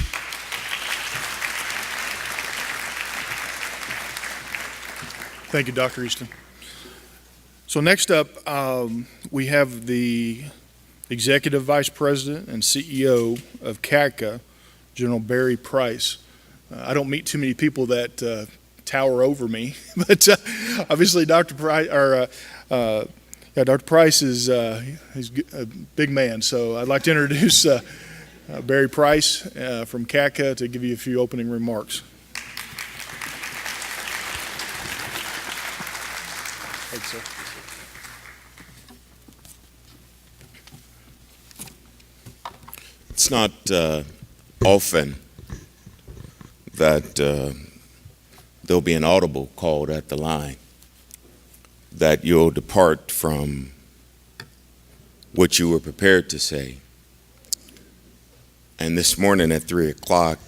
Thank you, Dr. Easton. So next up, we have the Executive Vice President and CEO of CACA, General Barry Price. I don't meet too many people that tower over me, but obviously Dr. Price, Dr. Price is he's a big man. So I'd like to introduce Barry Price from CACA to give you a few opening remarks. Thanks, sir. It's not often that there'll be an audible called at the line, that you'll depart from what you were prepared to say. And this morning at 3 o'clock,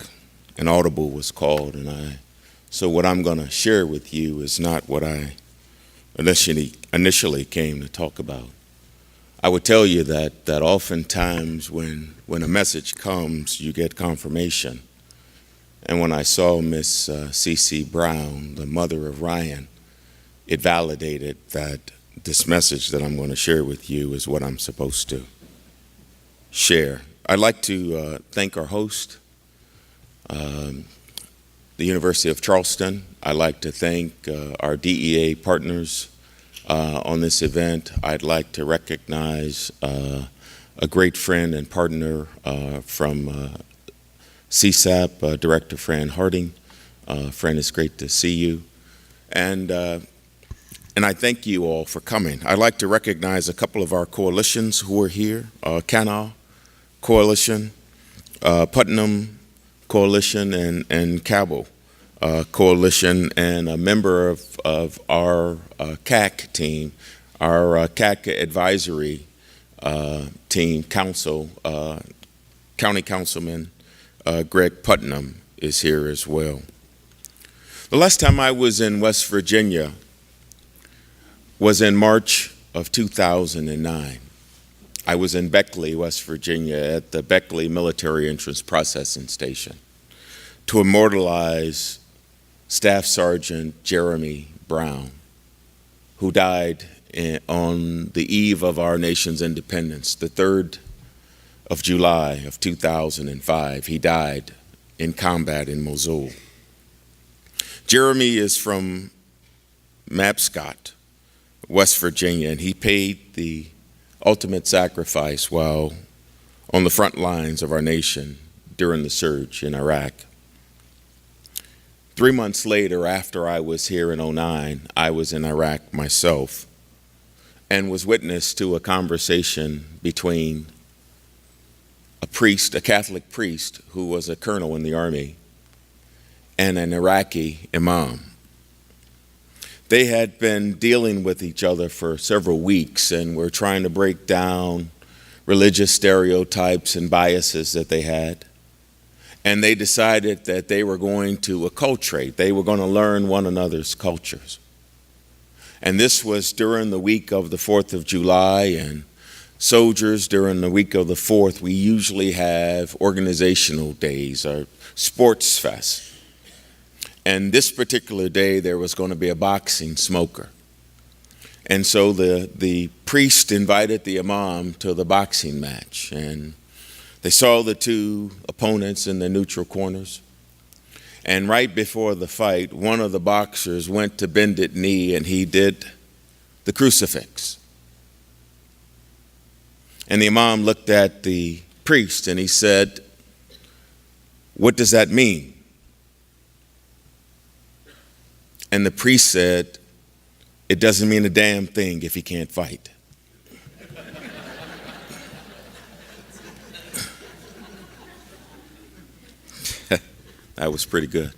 an audible was called, so what I'm going to share with you is not what I initially came to talk about. I would tell you that oftentimes when a message comes, you get confirmation. And when I saw Miss C.C. Brown, the mother of Ryan, it validated that this message that I'm going to share with you is what I'm supposed to share. I'd like to thank our host, the University of Charleston. I'd like to thank our DEA partners on this event. I'd like to recognize a great friend and partner from CSAP, Director Fran Harding. Fran, it's great to see you. And I thank you all for coming. I'd like to recognize a couple of our coalitions who are here, Kanawha Coalition, Putnam Coalition, and Cabell Coalition, and a member of our CAC team, our CAC advisory team council, County Councilman Greg Putnam is here as well. The last time I was in West Virginia was in March of 2009. I was in Beckley, West Virginia, at the Beckley Military Entrance Processing Station to immortalize Staff Sergeant Jeremy Brown, who died on the eve of our nation's independence, the 3rd of July of 2005. He died in combat in Mosul. Jeremy is from Mapscott, West Virginia, and he paid the ultimate sacrifice while on the front lines of our nation during the surge in Iraq. 3 months later, after I was here in 2009, I was in Iraq myself and was witness to a conversation between a priest, a Catholic priest who was a colonel in the army, and an Iraqi imam. They had been dealing with each other for several weeks and were trying to break down religious stereotypes and biases that they had. And they decided that they were going to acculturate. They were going to learn one another's cultures. And this was during the week of the 4th of July, and soldiers during the week of the 4th, we usually have organizational days or sports fest. And this particular day, there was going to be a boxing smoker. And so the priest invited the imam to the boxing match. And they saw the two opponents in the neutral corners. And right before the fight, one of the boxers went to bended knee and he did the crucifix. And the imam looked at the priest and he said, "What does that mean?" And the priest said, "It doesn't mean a damn thing if he can't fight." That was pretty good.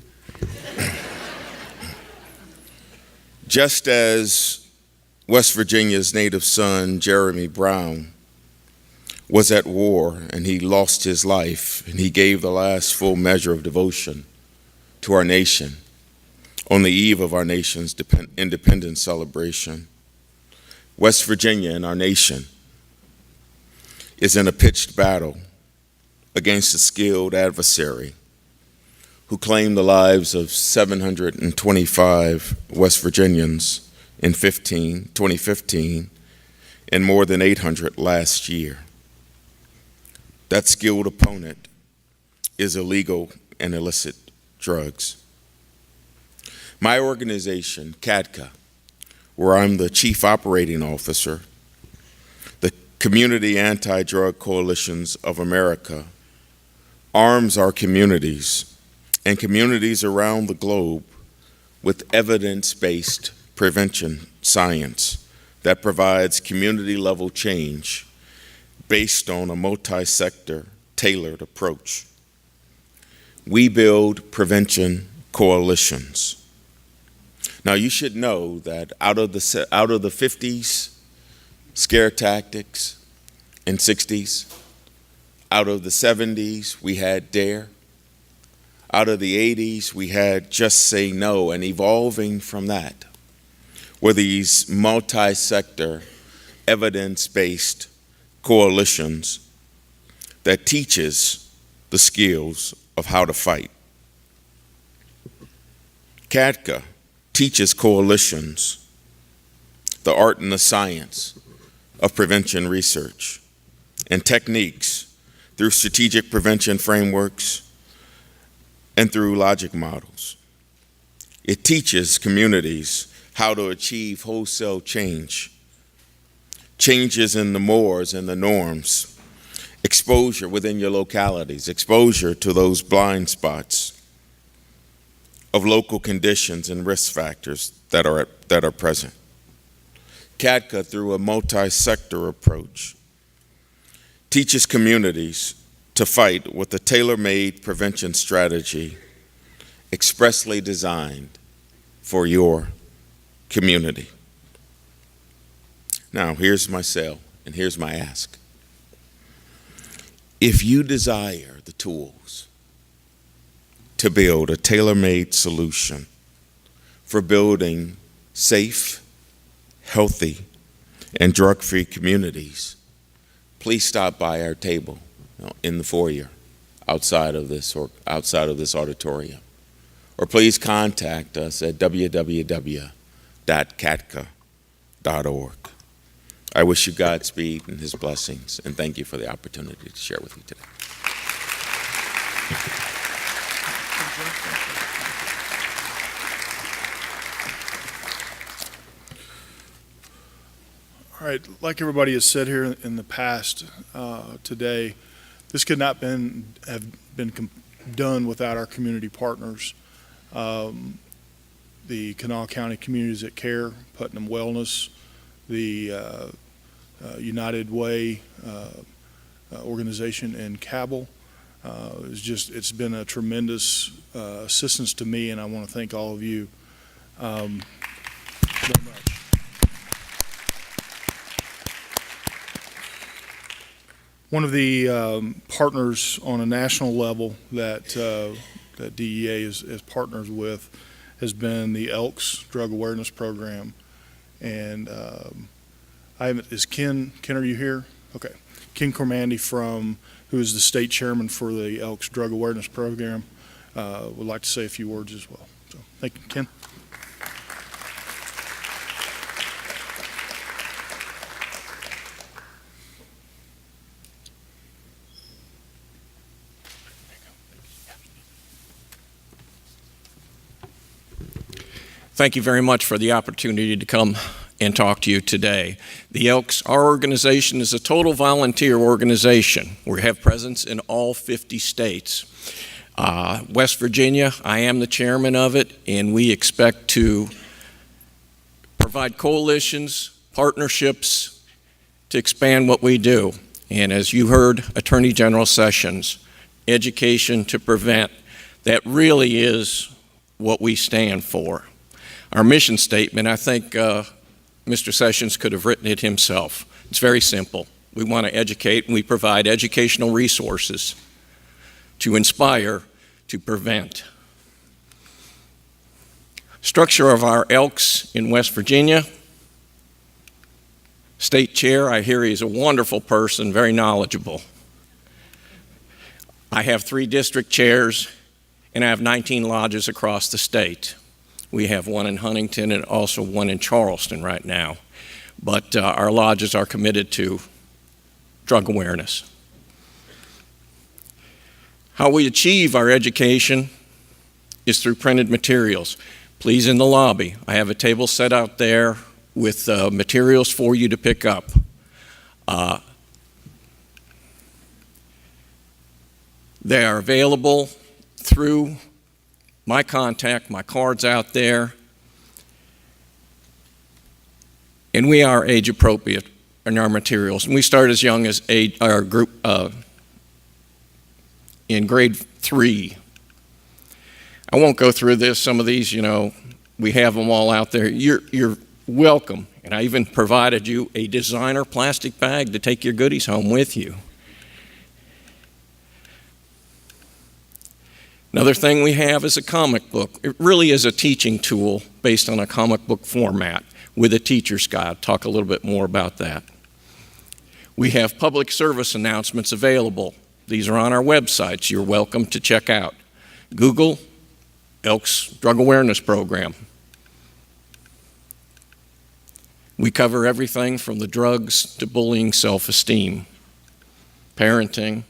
Just as West Virginia's native son, Jeremy Brown, was at war and he lost his life and he gave the last full measure of devotion to our nation on the eve of our nation's independence celebration, West Virginia and our nation is in a pitched battle against a skilled adversary who claimed the lives of 725 West Virginians in 2015 and more than 800 last year. That skilled opponent is illegal and illicit drugs. My organization, CADCA, where I'm the Chief Operating Officer, the Community Anti-Drug Coalitions of America, arms our communities and communities around the globe with evidence-based prevention science that provides community-level change based on a multi-sector tailored approach. We build prevention coalitions. Now you should know that out of the 50s scare tactics and 60s, out of the 70s we had DARE, out of the 80s we had Just Say No, and evolving from that were these multi-sector evidence-based coalitions that teaches the skills of how to fight. CADCA teaches coalitions the art and the science of prevention research and techniques through strategic prevention frameworks and through logic models. It teaches communities how to achieve wholesale changes in the mores and the norms, exposure within your localities, exposure to those blind spots of local conditions and risk factors that are present. CADCA, through a multi-sector approach, teaches communities to fight with a tailor-made prevention strategy expressly designed for your community. Now, here's my sell and here's my ask. If you desire the tools to build a tailor-made solution for building safe, healthy, and drug-free communities, please stop by our table in the foyer outside of this auditorium, or please contact us at www.cadca.org. I wish you Godspeed and his blessings, and thank you for the opportunity to share with you today. All right, like everybody has said here in the past today, this could not have been done without our community partners. The Kanawha County Communities that Care, Putnam Wellness, the United Way organization in Cabell. It's been a tremendous assistance to me, and I want to thank all of you very much. One of the partners on a national level that DEA is partners with has been the Elks Drug Awareness Program, and is Ken, are you here? Okay. Ken Cormandy, who is the state chairman for the Elks Drug Awareness Program, would like to say a few words as well. So, thank you, Ken. Thank you very much for the opportunity to come and talk to you today. The Elks, our organization, is a total volunteer organization. We have presence in all 50 states. West Virginia, I am the chairman of it, and we expect to provide coalitions, partnerships to expand what we do. And as you heard Attorney General Sessions, education to prevent. That really is what we stand for. Our mission statement, I think Mr. Sessions could have written it himself. It's very simple. We want to educate, and we provide educational resources to inspire, to prevent. Structure of our ELKs in West Virginia. State chair, I hear he's a wonderful person, very knowledgeable. I have 3 district chairs, and I have 19 lodges across the state. We have one in Huntington and also one in Charleston right now. But our lodges are committed to drug awareness. How we achieve our education is through printed materials. Please, in the lobby, I have a table set out there with materials for you to pick up. They are available through my contact, my card's out there. And we are age appropriate in our materials. And we start as young as our group in grade 3. I won't go through this. Some of these, you know, we have them all out there. You're welcome. And I even provided you a designer plastic bag to take your goodies home with you. Another thing we have is a comic book. It really is a teaching tool based on a comic book format with a teacher's guide. Talk a little bit more about that. We have public service announcements available. These are on our websites. You're welcome to check out. Google ELK's Drug Awareness Program. We cover everything from the drugs to bullying, self-esteem, parenting,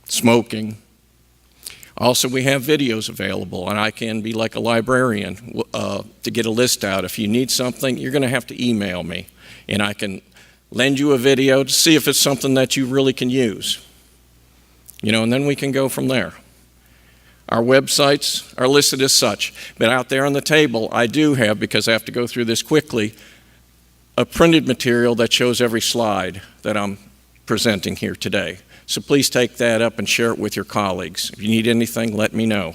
smoking. Also, we have videos available, and I can be like a librarian to get a list out. If you need something, you're going to have to email me, and I can lend you a video to see if it's something that you really can use. You know, and then we can go from there. Our websites are listed as such, but out there on the table, I do have, because I have to go through this quickly, a printed material that shows every slide that I'm presenting here today. So please take that up and share it with your colleagues. If you need anything, let me know.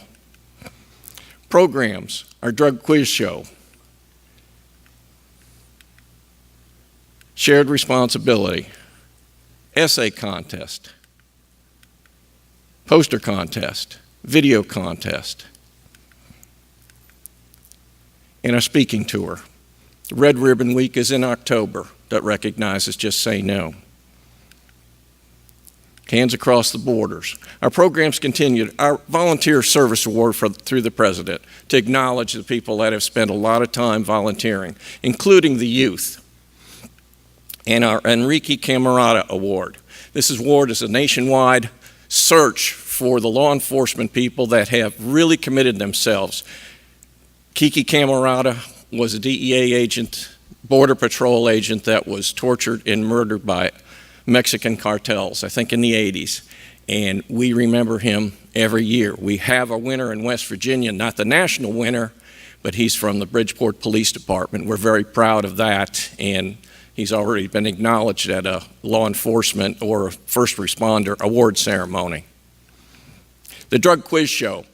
Programs, our drug quiz show. Shared responsibility. Essay contest. Poster contest. Video contest. And a speaking tour. Red Ribbon Week is in October that recognizes Just Say No. Hands Across the Borders. Our programs continued. Our Volunteer Service Award through the President to acknowledge the people that have spent a lot of time volunteering, including the youth. And our Enrique Camarata Award. This award is a nationwide search for the law enforcement people that have really committed themselves. Kiki Camarata was a DEA agent, Border Patrol agent that was tortured and murdered by Mexican cartels, I think in the 80s, and we remember him every year. We have a winner in West Virginia, not the national winner, but he's from the Bridgeport Police Department. We're very proud of that, and he's already been acknowledged at a law enforcement or a first responder award ceremony. The Drug Quiz Show.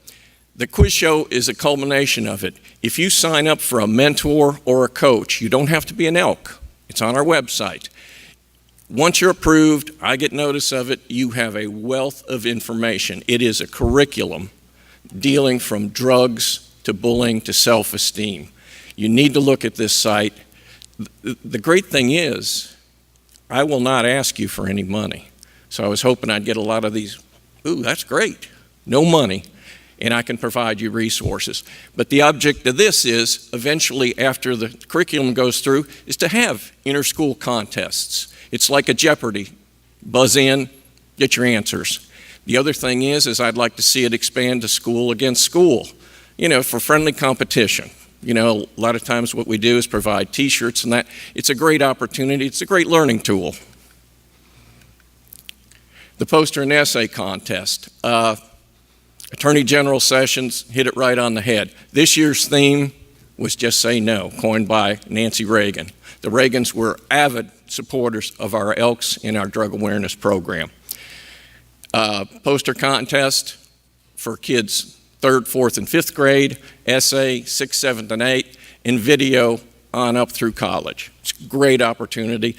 The quiz show is a culmination of it. If you sign up for a mentor or a coach, you don't have to be an ELK. It's on our website. Once you're approved, I get notice of it, you have a wealth of information. It is a curriculum dealing from drugs to bullying to self-esteem. You need to look at this site. The great thing is, I will not ask you for any money. So I was hoping I'd get a lot of these, ooh, that's great, no money, and I can provide you resources. But the object of this is, eventually after the curriculum goes through, is to have inter-school contests. It's like a Jeopardy. Buzz in, get your answers. The other thing is I'd like to see it expand to school against school, you know, for friendly competition. You know, a lot of times what we do is provide t-shirts and that. It's a great opportunity. It's a great learning tool. The poster and essay contest. Attorney General Sessions hit it right on the head. This year's theme was Just Say No, coined by Nancy Reagan. The Reagans were avid supporters of our ELKs in our drug awareness program. Poster contest for kids 3rd, 4th, and 5th grade, essay, 6th, 7th, and 8th, and video on up through college. It's a great opportunity.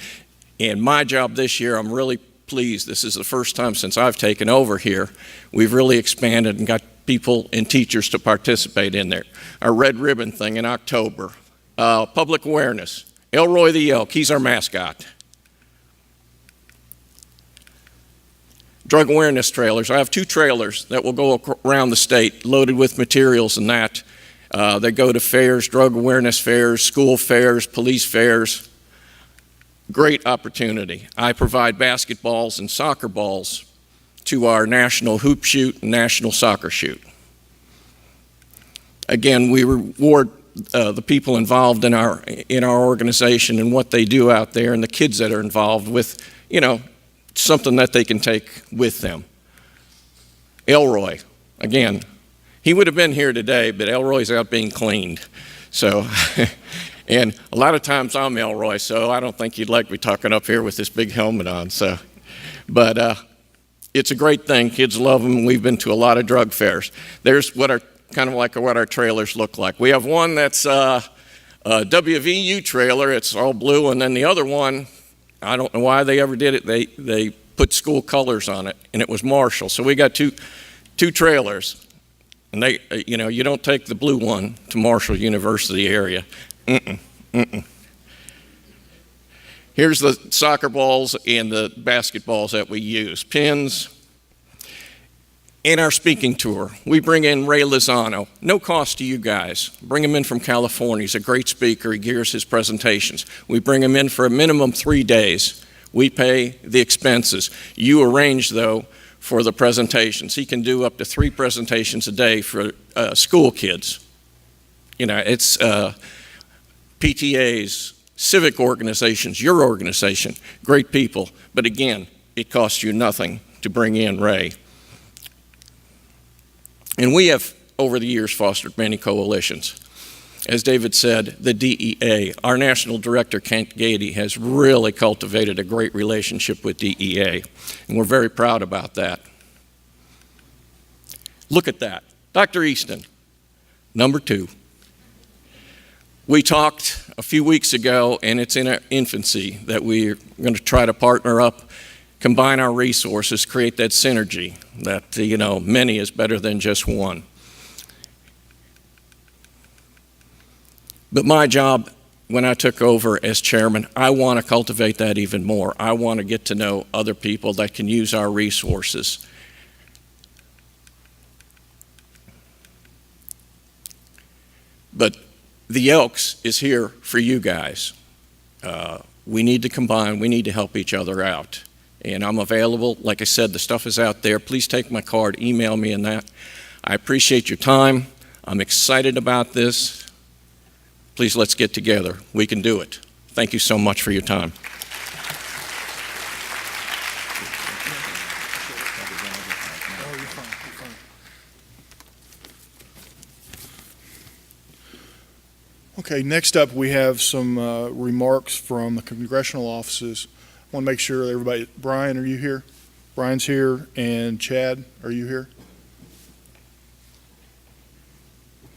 And my job this year, I'm really pleased. This is the first time since I've taken over here. We've really expanded and got people and teachers to participate in there. Our red ribbon thing in October. Public awareness. Elroy the Elk, he's our mascot. Drug awareness trailers. I have 2 trailers that will go around the state loaded with materials and that. They go to fairs, drug awareness fairs, school fairs, police fairs. Great opportunity. I provide basketballs and soccer balls to our national hoop shoot and national soccer shoot. Again, we reward the people involved in our organization and what they do out there, and the kids that are involved with, something that they can take with them. Elroy, again, he would have been here today, but Elroy's out being cleaned. So, and a lot of times I'm Elroy, so I don't think you'd like me talking up here with this big helmet on. So, but it's a great thing. Kids love them. We've been to a lot of drug fairs. There's what our trailers look like. We have one that's a WVU trailer. It's all blue, and then the other one, I don't know why they ever did it. They put school colors on it, and it was Marshall. So we got two trailers, and they, you don't take the blue one to Marshall University area. Here's the soccer balls and the basketballs that we use. Pins. In our speaking tour, we bring in Ray Lozano. No cost to you guys. Bring him in from California. He's a great speaker. He gears his presentations. We bring him in for a minimum 3 days. We pay the expenses. You arrange, though, for the presentations. He can do up to 3 presentations a day for school kids. It's PTAs, civic organizations, your organization, great people. But again, it costs you nothing to bring in Ray. And we have, over the years, fostered many coalitions. As David said, the DEA, our national director, Kent Gady, has really cultivated a great relationship with DEA, and we're very proud about that. Look at that. Dr. Easton, number 2. We talked a few weeks ago, and it's in our infancy, that we're going to try to partner up, combine our resources, create that synergy that, many is better than just one. But my job, when I took over as chairman, I want to cultivate that even more. I want to get to know other people that can use our resources. But the Elks is here for you guys. We need to combine. We need to help each other out. And I'm available. Like I said, the stuff is out there. Please take my card, email me and that. I appreciate your time. I'm excited about this. Please, let's get together. We can do it. Thank you so much for your time. Okay, next up we have some remarks from the congressional offices. I want to make sure everybody, Brian, are you here? Brian's here, and Chad, are you here?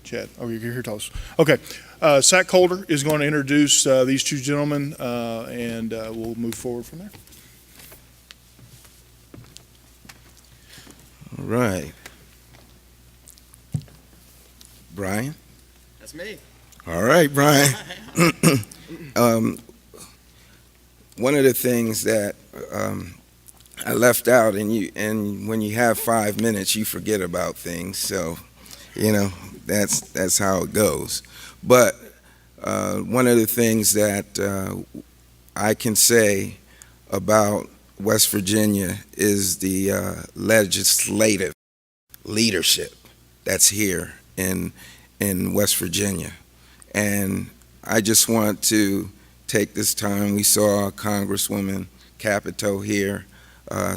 Chad, oh, you're here, tell us. Okay, Zach Calder is going to introduce these 2 gentlemen, and we'll move forward from there. All right. Brian? That's me. All right, Brian. One of the things that I left out, and when you have 5 minutes, you forget about things. So, that's how it goes. But one of the things that I can say about West Virginia is the legislative leadership that's here in West Virginia. And I just want to take this time. We saw Congresswoman Capito here,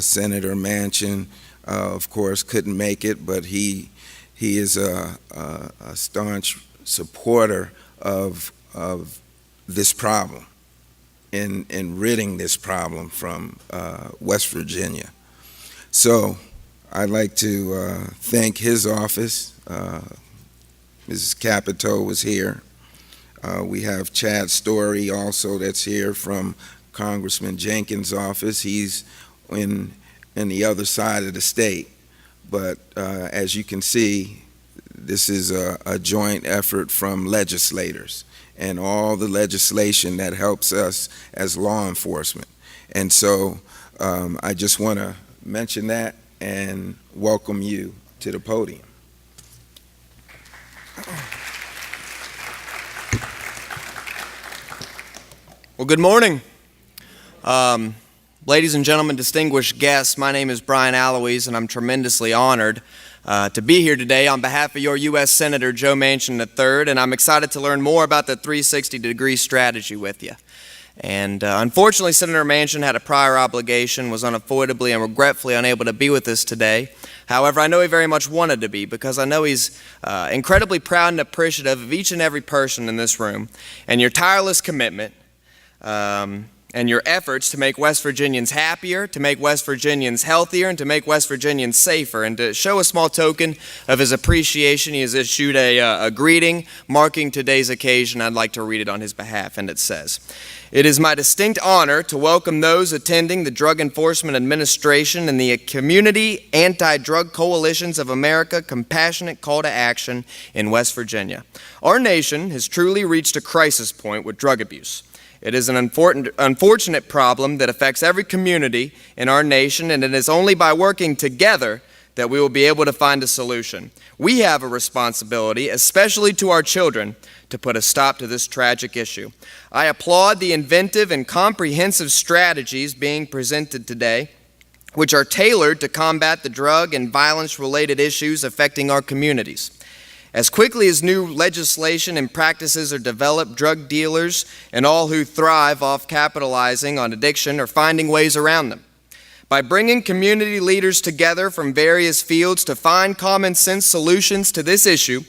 Senator Manchin, of course, couldn't make it, but he is a staunch supporter of this problem in ridding this problem from West Virginia. So I'd like to thank his office, Mrs. Capito was here. We have Chad Story also that's here from Congressman Jenkins' office. He's in the other side of the state. But as you can see, this is a joint effort from legislators and all the legislation that helps us as law enforcement. And so I just want to mention that and welcome you to the podium. Well, good morning. Ladies and gentlemen, distinguished guests, my name is Brian Alloys, and I'm tremendously honored to be here today on behalf of your U.S. Senator Joe Manchin III, and I'm excited to learn more about the 360-degree strategy with you. And unfortunately, Senator Manchin had a prior obligation, was unavoidably and regretfully unable to be with us today. However, I know he very much wanted to be, because I know he's incredibly proud and appreciative of each and every person in this room and your tireless commitment and your efforts to make West Virginians happier, to make West Virginians healthier, and to make West Virginians safer. And to show a small token of his appreciation, he has issued a greeting marking today's occasion. I'd like to read it on his behalf, and it says, "It is my distinct honor to welcome those attending the Drug Enforcement Administration and the Community Anti-Drug Coalitions of America Compassionate Call to Action in West Virginia. Our nation has truly reached a crisis point with drug abuse. It is an unfortunate problem that affects every community in our nation, and it is only by working together that we will be able to find a solution. We have a responsibility, especially to our children, to put a stop to this tragic issue. I applaud the inventive and comprehensive strategies being presented today, which are tailored to combat the drug and violence-related issues affecting our communities. As quickly as new legislation and practices are developed, drug dealers and all who thrive off capitalizing on addiction are finding ways around them. By bringing community leaders together from various fields to find common sense solutions to this issue,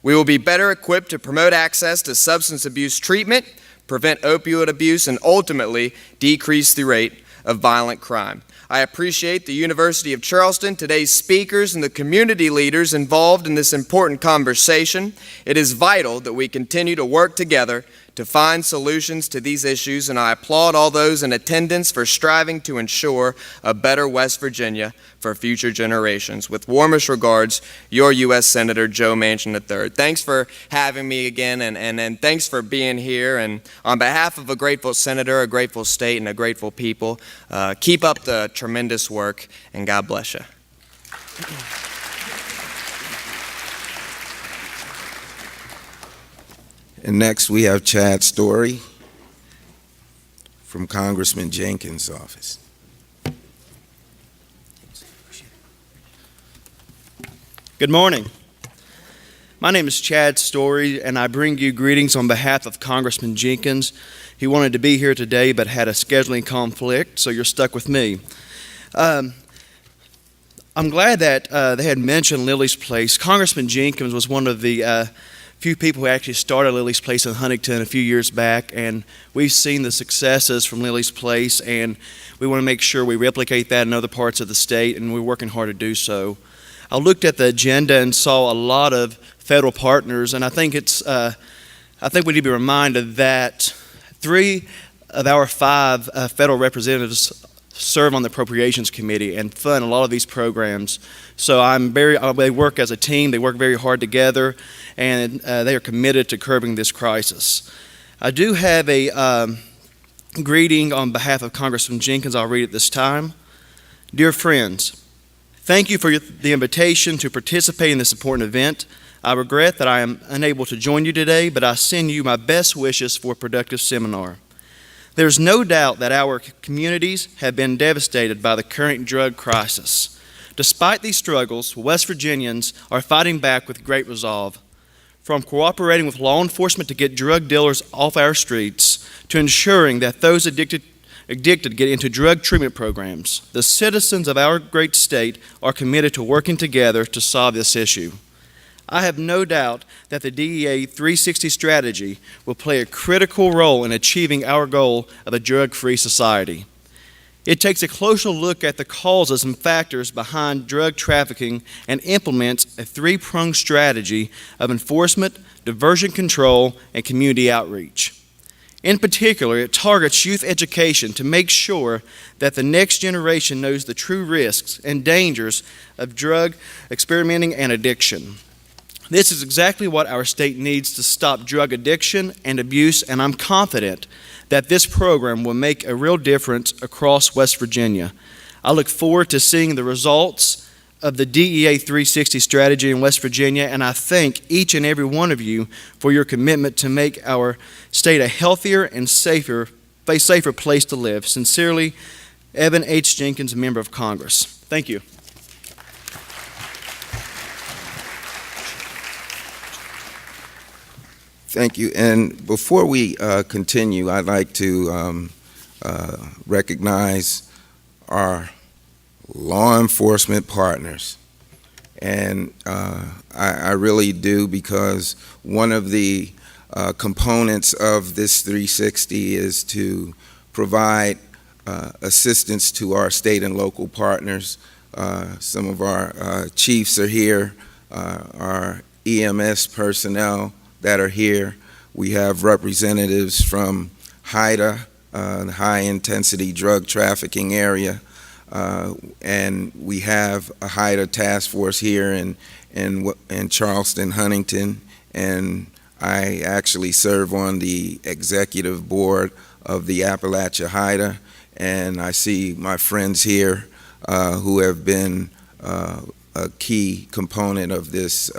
we will be better equipped to promote access to substance abuse treatment, prevent opioid abuse, and ultimately decrease the rate of violent crime. I appreciate the University of Charleston, today's speakers, and the community leaders involved in this important conversation. It is vital that we continue to work together to find solutions to these issues, and I applaud all those in attendance for striving to ensure a better West Virginia for future generations. With warmest regards, your U.S. Senator Joe Manchin III. Thanks for having me again, and thanks for being here. And on behalf of a grateful senator, a grateful state, and a grateful people, keep up the tremendous work, and God bless you. And next we have Chad Story from Congressman Jenkins' office. Good morning. My name is Chad Story, and I bring you greetings on behalf of Congressman Jenkins. He wanted to be here today but had a scheduling conflict, so you're stuck with me. I'm glad that they had mentioned Lily's Place. Congressman Jenkins was one of the few people who actually started Lily's Place in Huntington a few years back, and we've seen the successes from Lily's Place, and we want to make sure we replicate that in other parts of the state, and we're working hard to do so. I looked at the agenda and saw a lot of federal partners, and I think we need to be reminded that 3 of our 5 federal representatives serve on the Appropriations Committee and fund a lot of these programs. So they work as a team, they work very hard together, and they are committed to curbing this crisis. I do have a greeting on behalf of Congressman Jenkins. I'll read it this time. Dear friends, thank you for the invitation to participate in this important event. I regret that I am unable to join you today, but I send you my best wishes for a productive seminar. There's no doubt that our communities have been devastated by the current drug crisis. Despite these struggles, West Virginians are fighting back with great resolve. From cooperating with law enforcement to get drug dealers off our streets, to ensuring that those addicted get into drug treatment programs, the citizens of our great state are committed to working together to solve this issue. I have no doubt that the DEA360 strategy will play a critical role in achieving our goal of a drug-free society. It takes a closer look at the causes and factors behind drug trafficking and implements a three-pronged strategy of enforcement, diversion control, and community outreach. In particular, it targets youth education to make sure that the next generation knows the true risks and dangers of drug experimenting and addiction. This is exactly what our state needs to stop drug addiction and abuse, and I'm confident that this program will make a real difference across West Virginia. I look forward to seeing the results of the DEA360 strategy in West Virginia, and I thank each and every one of you for your commitment to make our state a healthier and safer place to live. Sincerely, Evan H. Jenkins, Member of Congress. Thank you. Thank you. And before we continue, I'd like to recognize our law enforcement partners. And I really do, because one of the components of this 360 is to provide assistance to our state and local partners. Some of our chiefs are here, our EMS personnel that are here. We have representatives from HIDTA, the High Intensity Drug Trafficking Area, and we have a HIDTA task force here in Charleston, Huntington, and I actually serve on the executive board of the Appalachia HIDTA, and I see my friends here who have been a key component of this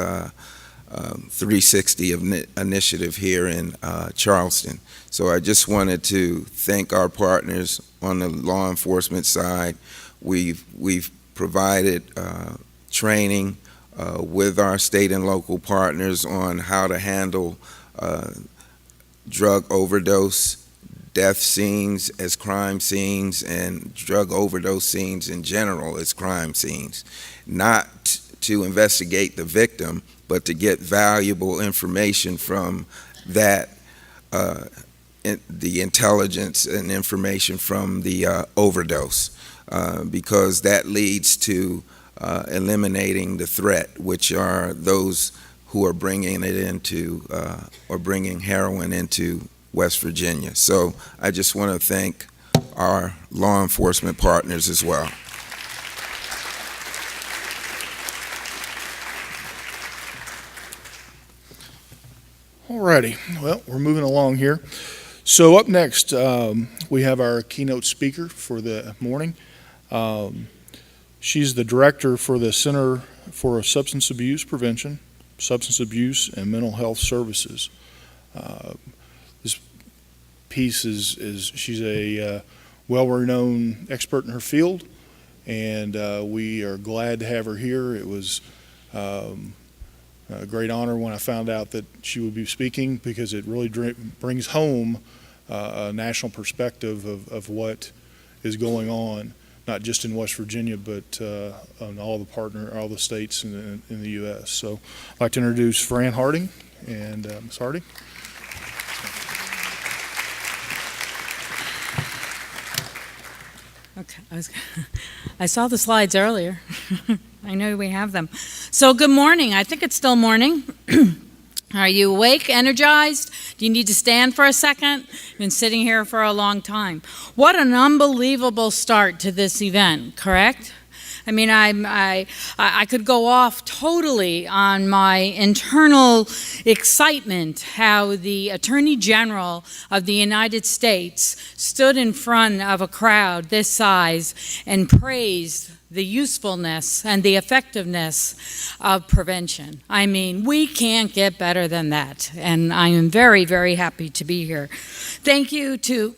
360 initiative here in Charleston. So I just wanted to thank our partners on the law enforcement side. We've provided training with our state and local partners on how to handle drug overdose, death scenes as crime scenes, and drug overdose scenes in general as crime scenes. Not to investigate the victim, but to get valuable information from that, the intelligence and information from the overdose, because that leads to eliminating the threat, which are those who are bringing it into, or bringing heroin into West Virginia. So I just want to thank our law enforcement partners as well. Alrighty, well, we're moving along here. So up next, we have our keynote speaker for the morning. She's the director for the Center for Substance Abuse Prevention, Substance Abuse, and Mental Health Services. This piece is she's a well-renowned expert in her field, and we are glad to have her here. It was a great honor when I found out that she would be speaking, because it really brings home a national perspective of what is going on, not just in West Virginia, but on all the states in the U.S. So I'd like to introduce Fran Harding. And Ms. Harding. Okay, I saw the slides earlier. I know we have them. So good morning. I think it's still morning. Are you awake, energized? Do you need to stand for a second? You've been sitting here for a long time. What an unbelievable start to this event, correct? I mean, I could go off totally on my internal excitement how the Attorney General of the United States stood in front of a crowd this size and praised the usefulness and the effectiveness of prevention. I mean, we can't get better than that, and I am very, very happy to be here. Thank you to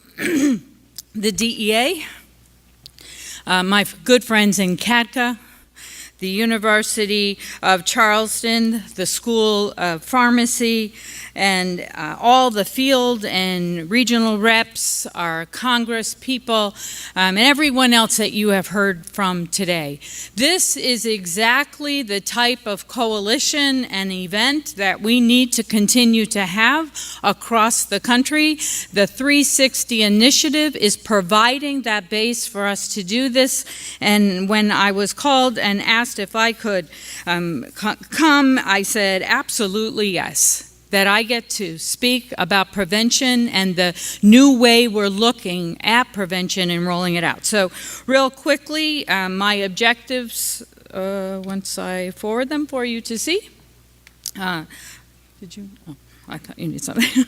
the DEA, my good friends in CATCA, the University of Charleston, the School of Pharmacy, and all the field and regional reps, our Congress people, and everyone else that you have heard from today. This is exactly the type of coalition and event that we need to continue to have across the country. The 360 initiative is providing that base for us to do this, and when I was called and asked if I could come, I said absolutely yes, that I get to speak about prevention and the new way we're looking at prevention and rolling it out. So real quickly, my objectives, once I forward them for you to see. Did you? Oh. I thought you need something,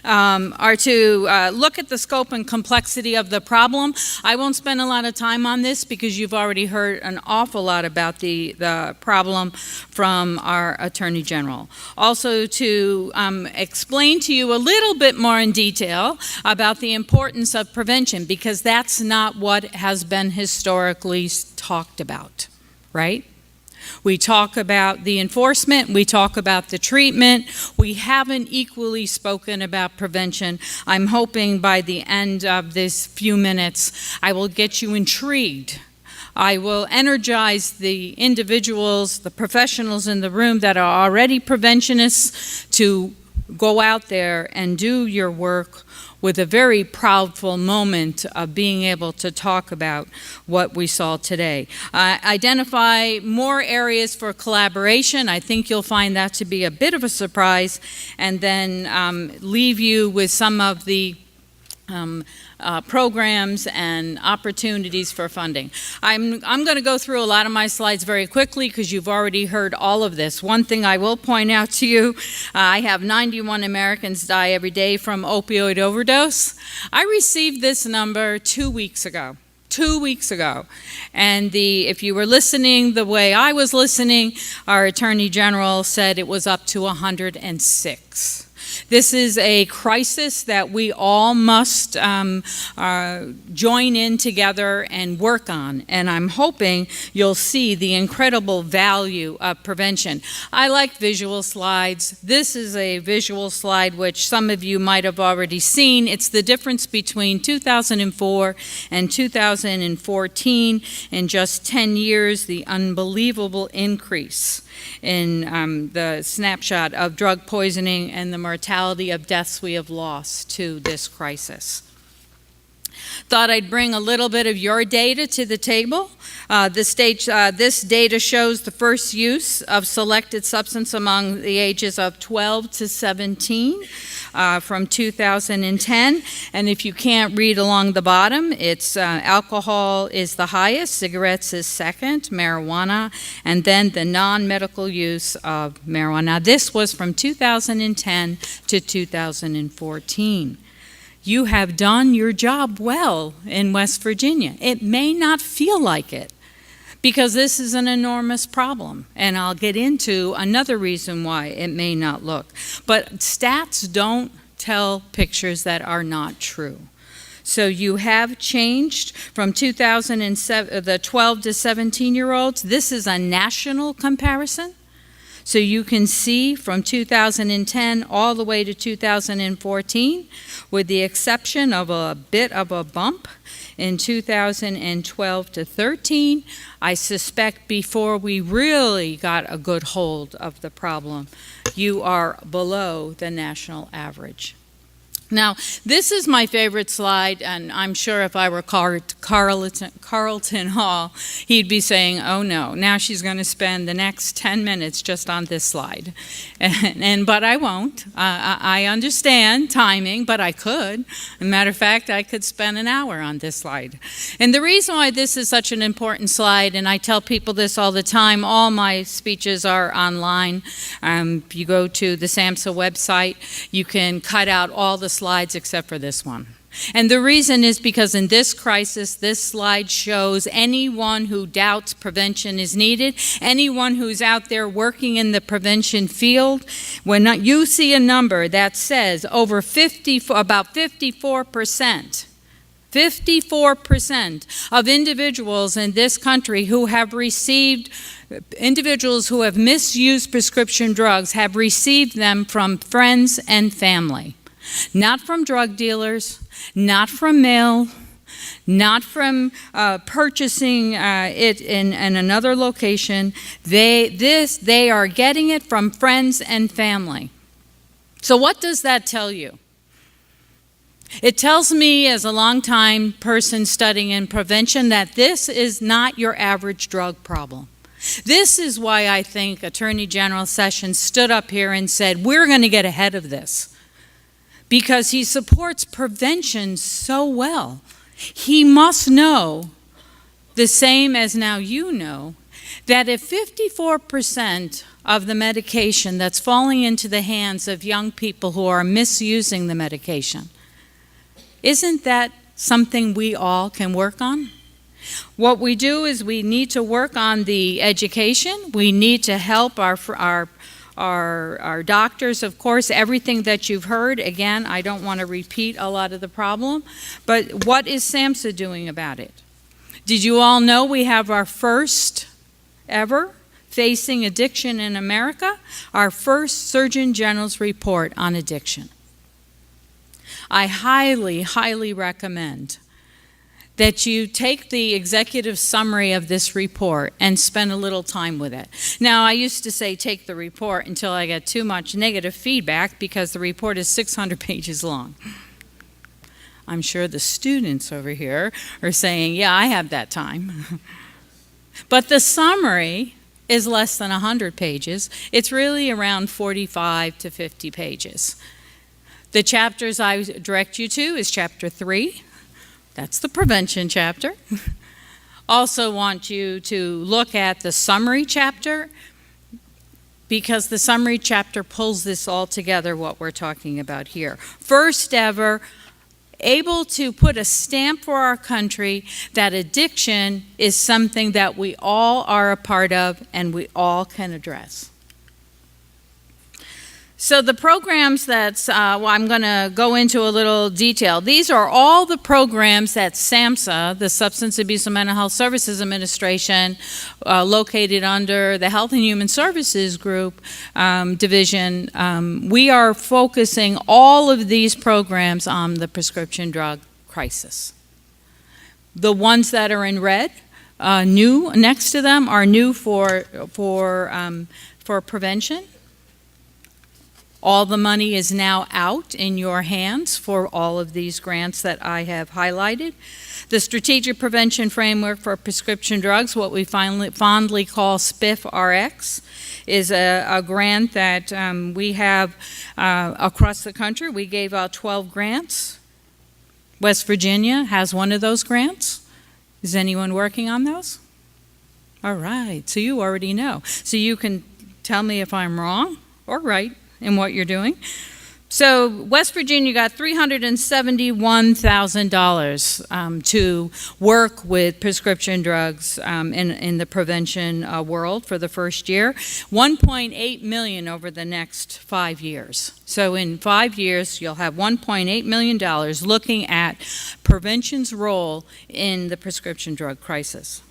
are to look at the scope and complexity of the problem. I won't spend a lot of time on this because you've already heard an awful lot about the problem from our Attorney General. Also to explain to you a little bit more in detail about the importance of prevention, because that's not what has been historically talked about, right? We talk about the enforcement, we talk about the treatment, we haven't equally spoken about prevention. I'm hoping by the end of this few minutes, I will get you intrigued. I will energize the individuals, the professionals in the room that are already preventionists to go out there and do your work with a very proudful moment of being able to talk about what we saw today. Identify more areas for collaboration. I think you'll find that to be a bit of a surprise, and then leave you with some of the programs and opportunities for funding. I'm going to go through a lot of my slides very quickly because you've already heard all of this. One thing I will point out to you, I have 91 Americans die every day from opioid overdose. I received this number 2 weeks ago. 2 weeks ago. And if you were listening the way I was listening, our Attorney General said it was up to 106. This is a crisis that we all must join in together and work on, and I'm hoping you'll see the incredible value of prevention. I like visual slides. This is a visual slide which some of you might have already seen. It's the difference between 2004 and 2014. In just 10 years, the unbelievable increase in the snapshot of drug poisoning and the mortality of deaths we have lost to this crisis. Thought I'd bring a little bit of your data to the table. This data shows the first use of selected substance among the ages of 12 to 17 from 2010. And if you can't read along the bottom, it's alcohol is the highest, cigarettes is second, marijuana, and then the non-medical use of marijuana. This was from 2010 to 2014. You have done your job well in West Virginia. It may not feel like it because this is an enormous problem, and I'll get into another reason why it may not look. But stats don't tell pictures that are not true. So you have changed from 2007, the 12 to 17-year-olds. This is a national comparison. So you can see from 2010 all the way to 2014, with the exception of a bit of a bump in 2012 to 13, I suspect before we really got a good hold of the problem, you are below the national average. Now, this is my favorite slide, and I'm sure if I were Carlton Hall, he'd be saying, oh no, now she's going to spend the next 10 minutes just on this slide. But I won't. I understand timing, but I could. As a matter of fact, I could spend an hour on this slide. And the reason why this is such an important slide, and I tell people this all the time, all my speeches are online. If you go to the SAMHSA website, you can cut out all the slides except for this one. And the reason is because in this crisis, this slide shows anyone who doubts prevention is needed, anyone who's out there working in the prevention field, when you see a number that says about 54% 54% of individuals in this country who have misused prescription drugs have received them from friends and family. Not from drug dealers, not from mail, not from purchasing it in another location. They are getting it from friends and family. So what does that tell you? It tells me, as a longtime person studying in prevention, that this is not your average drug problem. This is why I think Attorney General Sessions stood up here and said, we're going to get ahead of this. Because he supports prevention so well. He must know, the same as now you know, that if 54% of the medication that's falling into the hands of young people who are misusing the medication, isn't that something we all can work on? What we do is we need to work on the education. We need to help our doctors, of course, everything that you've heard. Again, I don't want to repeat a lot of the problem, but what is SAMHSA doing about it? Did you all know we have our first ever Facing Addiction in America, our first Surgeon General's report on addiction? I highly, highly recommend that you take the executive summary of this report and spend a little time with it. Now, I used to say take the report until I got too much negative feedback because the report is 600 pages long. I'm sure the students over here are saying, yeah, I have that time. But the summary is less than 100 pages. It's really around 45 to 50 pages. The chapters I direct you to is chapter 3. That's the prevention chapter. Also want you to look at the summary chapter, because the summary chapter pulls this all together, what we're talking about here. First ever, able to put a stamp for our country that addiction is something that we all are a part of and we all can address. So the programs I'm going to go into a little detail. These are all the programs that SAMHSA, the Substance Abuse and Mental Health Services Administration, located under the Health and Human Services Group division, we are focusing all of these programs on the prescription drug crisis. The ones that are in red, new next to them, are new for prevention. All the money is now out in your hands for all of these grants that I have highlighted. The Strategic Prevention Framework for Prescription Drugs, what we fondly call SPIF-RX, is a grant that we have across the country. We gave out 12 grants. West Virginia has one of those grants. Is anyone working on those? All right, so you already know. So you can tell me if I'm wrong or right in what you're doing. So West Virginia got $371,000 to work with prescription drugs in the prevention world for the first year. $1.8 million over the next 5 years. So in 5 years, you'll have $1.8 million looking at prevention's role in the prescription drug crisis.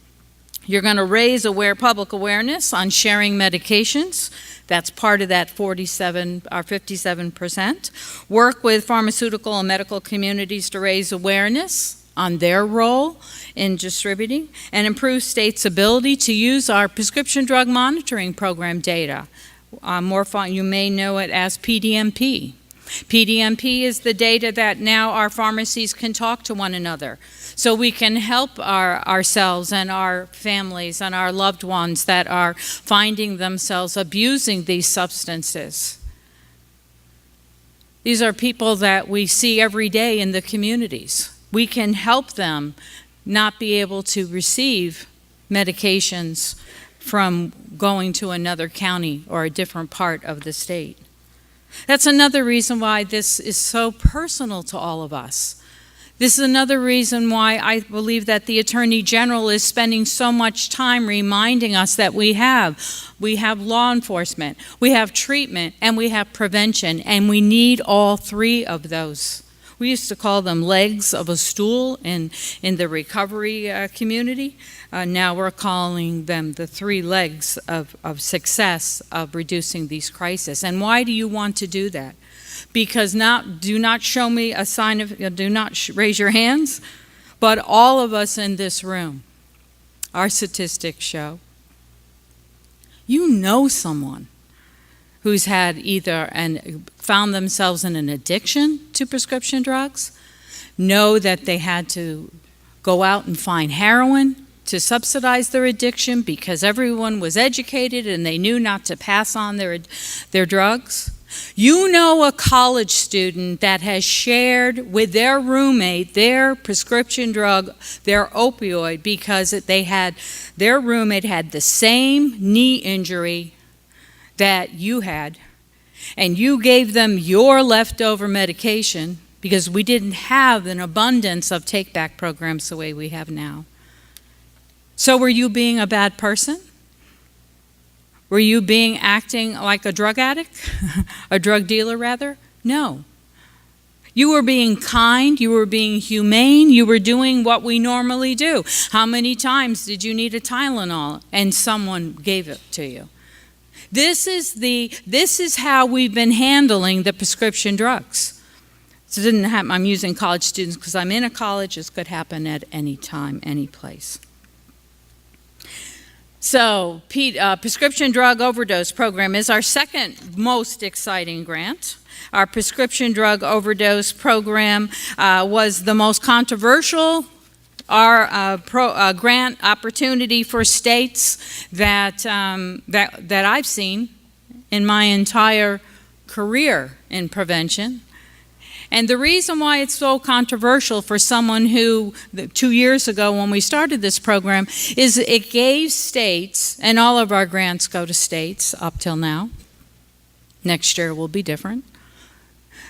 You're going to raise public awareness on sharing medications. That's part of that 57%. Work with pharmaceutical and medical communities to raise awareness on their role in distributing, and improve states' ability to use our prescription drug monitoring program data. You may know it as PDMP. PDMP is the data that now our pharmacies can talk to one another, so we can help ourselves and our families and our loved ones that are finding themselves abusing these substances. These are people that we see every day in the communities. We can help them not be able to receive medications from going to another county or a different part of the state. That's another reason why this is so personal to all of us. This is another reason why I believe that the Attorney General is spending so much time reminding us that we have law enforcement, we have treatment, and we have prevention, and we need all three of those. We used to call them legs of a stool in the recovery community. Now we're calling them the 3 legs of success of reducing these crises. And why do you want to do that? Because now, do not show me a sign of, do not raise your hands, but all of us in this room, our statistics show, you know someone who's had either found themselves in an addiction to prescription drugs, know that they had to go out and find heroin to subsidize their addiction because everyone was educated and they knew not to pass on their drugs. You know a college student that has shared with their roommate their prescription drug, their opioid, because their roommate had the same knee injury that you had, and you gave them your leftover medication because we didn't have an abundance of take-back programs the way we have now. So were you being a bad person? Were you acting like a drug addict? A drug dealer, rather? No. You were being kind, you were being humane, you were doing what we normally do. How many times did you need a Tylenol and someone gave it to you? This is how we've been handling the prescription drugs. So it didn't happen. I'm using college students because I'm in a college. This could happen at any time, any place. So, prescription drug overdose program is our second most exciting grant. Our prescription drug overdose program was the most controversial. Our grant opportunity for states that I've seen in my entire career in prevention. And the reason why it's so controversial for someone who, 2 years ago when we started this program, is it gave states, and all of our grants go to states up till now. Next year will be different.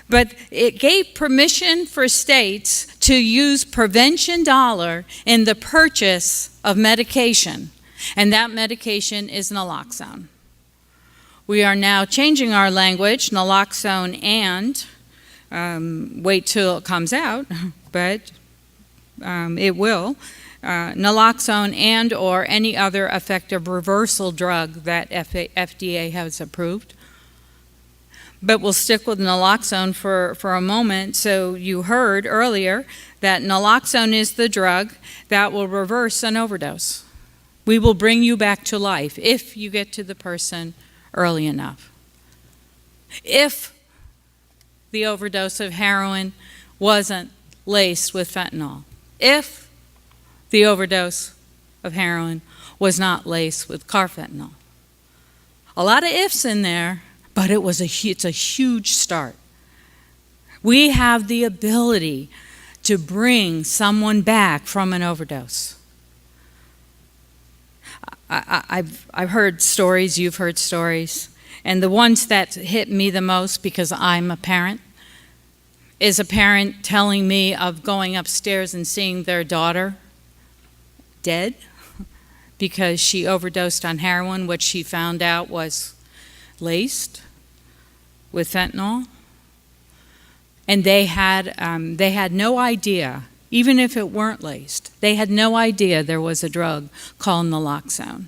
But it gave permission for states to use prevention dollar in the purchase of medication, and that medication is naloxone. We are now changing our language, naloxone and, wait till it comes out, but it will, naloxone and or any other effective reversal drug that FDA has approved. But we'll stick with naloxone for a moment. So you heard earlier that naloxone is the drug that will reverse an overdose. We will bring you back to life if you get to the person early enough. If the overdose of heroin wasn't laced with fentanyl. If the overdose of heroin was not laced with carfentanil. A lot of ifs in there. But it's a huge start. We have the ability to bring someone back from an overdose. I've heard stories, you've heard stories, and the ones that hit me the most, because I'm a parent, is a parent telling me of going upstairs and seeing their daughter dead because she overdosed on heroin, which she found out was laced with fentanyl, and they had no idea, even if it weren't laced, they had no idea there was a drug called naloxone.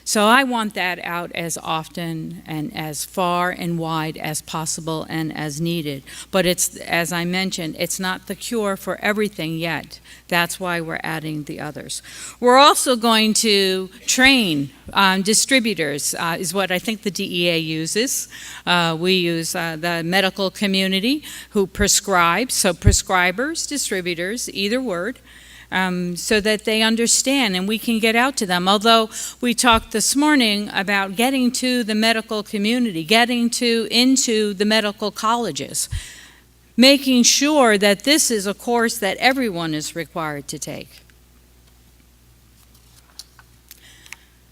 So I want that out as often and as far and wide as possible and as needed. But it's, as I mentioned, it's not the cure for everything yet. That's why we're adding the others. We're also going to train distributors, is what I think the DEA uses. We use the medical community who prescribe, so prescribers, distributors, either word, so that they understand and we can get out to them. Although we talked this morning about getting to the medical community, getting into the medical colleges, making sure that this is a course that everyone is required to take.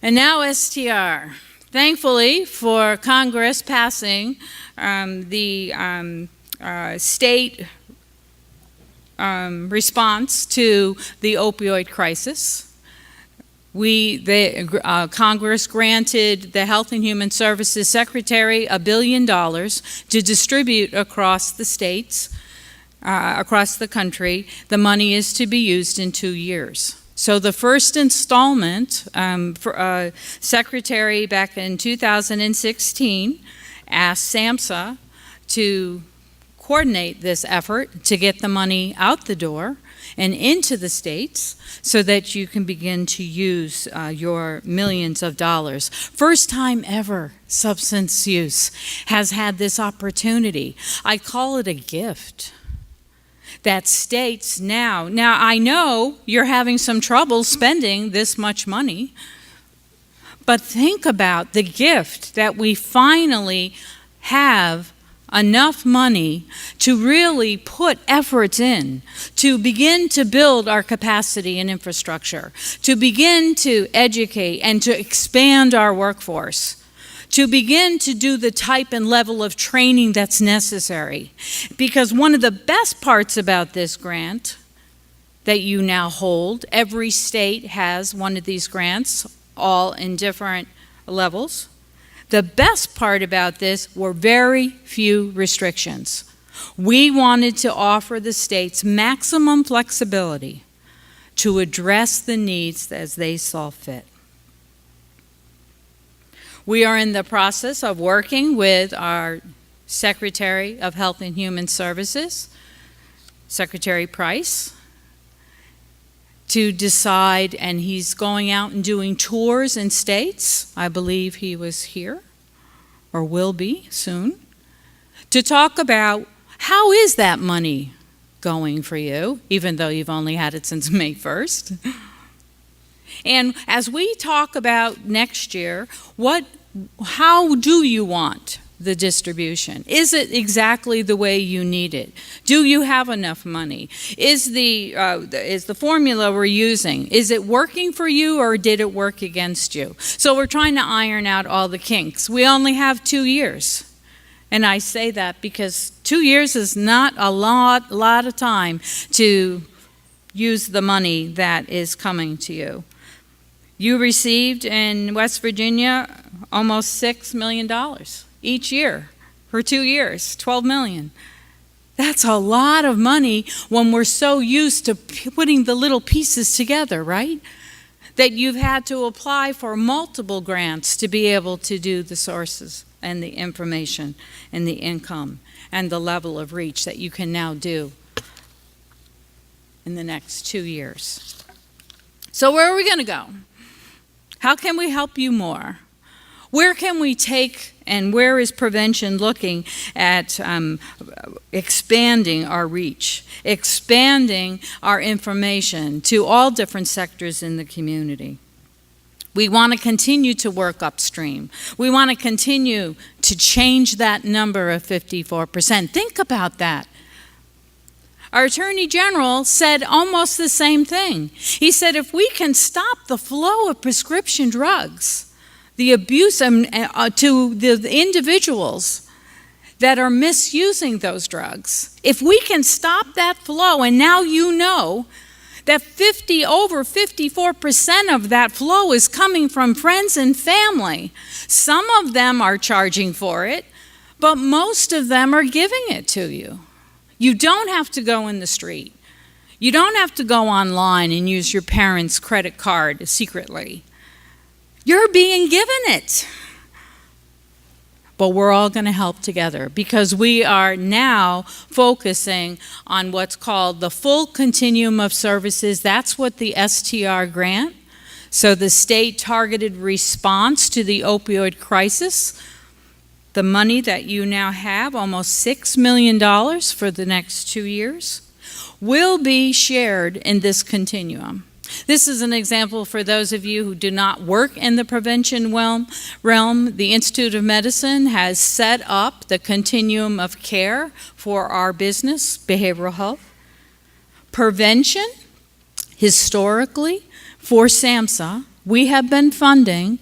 And now STR. Thankfully for Congress passing the state response to the opioid crisis. Congress granted the Health and Human Services Secretary $1 billion to distribute across the states across the country, the money is to be used in 2 years. So the first installment, Secretary back in 2016 asked SAMHSA to coordinate this effort to get the money out the door and into the states so that you can begin to use your millions of dollars. First time ever substance use has had this opportunity. I call it a gift. That states now I know you're having some trouble spending this much money, but think about the gift that we finally have enough money to really put efforts in, to begin to build our capacity and infrastructure, to begin to educate and to expand our workforce, to begin to do the type and level of training that's necessary. Because one of the best parts about this grant that you now hold, every state has one of these grants, all in different levels. The best part about this were very few restrictions. We wanted to offer the states maximum flexibility to address the needs as they saw fit. We are in the process of working with our Secretary of Health and Human Services, Secretary Price, to decide, and he's going out and doing tours in states. I believe he was here, or will be soon, to talk about how is that money going for you, even though you've only had it since May 1st. And as we talk about next year, how do you want the distribution? Is it exactly the way you need it? Do you have enough money? Is the formula we're using, is it working for you or did it work against you? So we're trying to iron out all the kinks. We only have 2 years. And I say that because 2 years is not a lot of time to use the money that is coming to you. You received in West Virginia almost $6 million each year for 2 years, $12 million. That's a lot of money when we're so used to putting the little pieces together, right? That you've had to apply for multiple grants to be able to do the sources and the information and the income and the level of reach that you can now do in the next 2 years. So where are we going to go? How can we help you more? Where can we take, and where is prevention looking at expanding our reach, expanding our information to all different sectors in the community? We want to continue to work upstream. We want to continue to change that number of 54%. Think about that. Our Attorney General said almost the same thing. He said if we can stop the flow of prescription drugs, the abuse to the individuals that are misusing those drugs, if we can stop that flow, and now you know that over 54% of that flow is coming from friends and family. Some of them are charging for it, but most of them are giving it to you. You don't have to go in the street. You don't have to go online and use your parents' credit card secretly. You're being given it. But we're all going to help together because we are now focusing on what's called the full continuum of services. That's what the STR grant, so the state targeted response to the opioid crisis, the money that you now have, almost $6 million for the next 2 years, will be shared in this continuum. This is an example for those of you who do not work in the prevention realm. The Institute of Medicine has set up the continuum of care for our business, behavioral health. Prevention, historically, for SAMHSA, we have been funding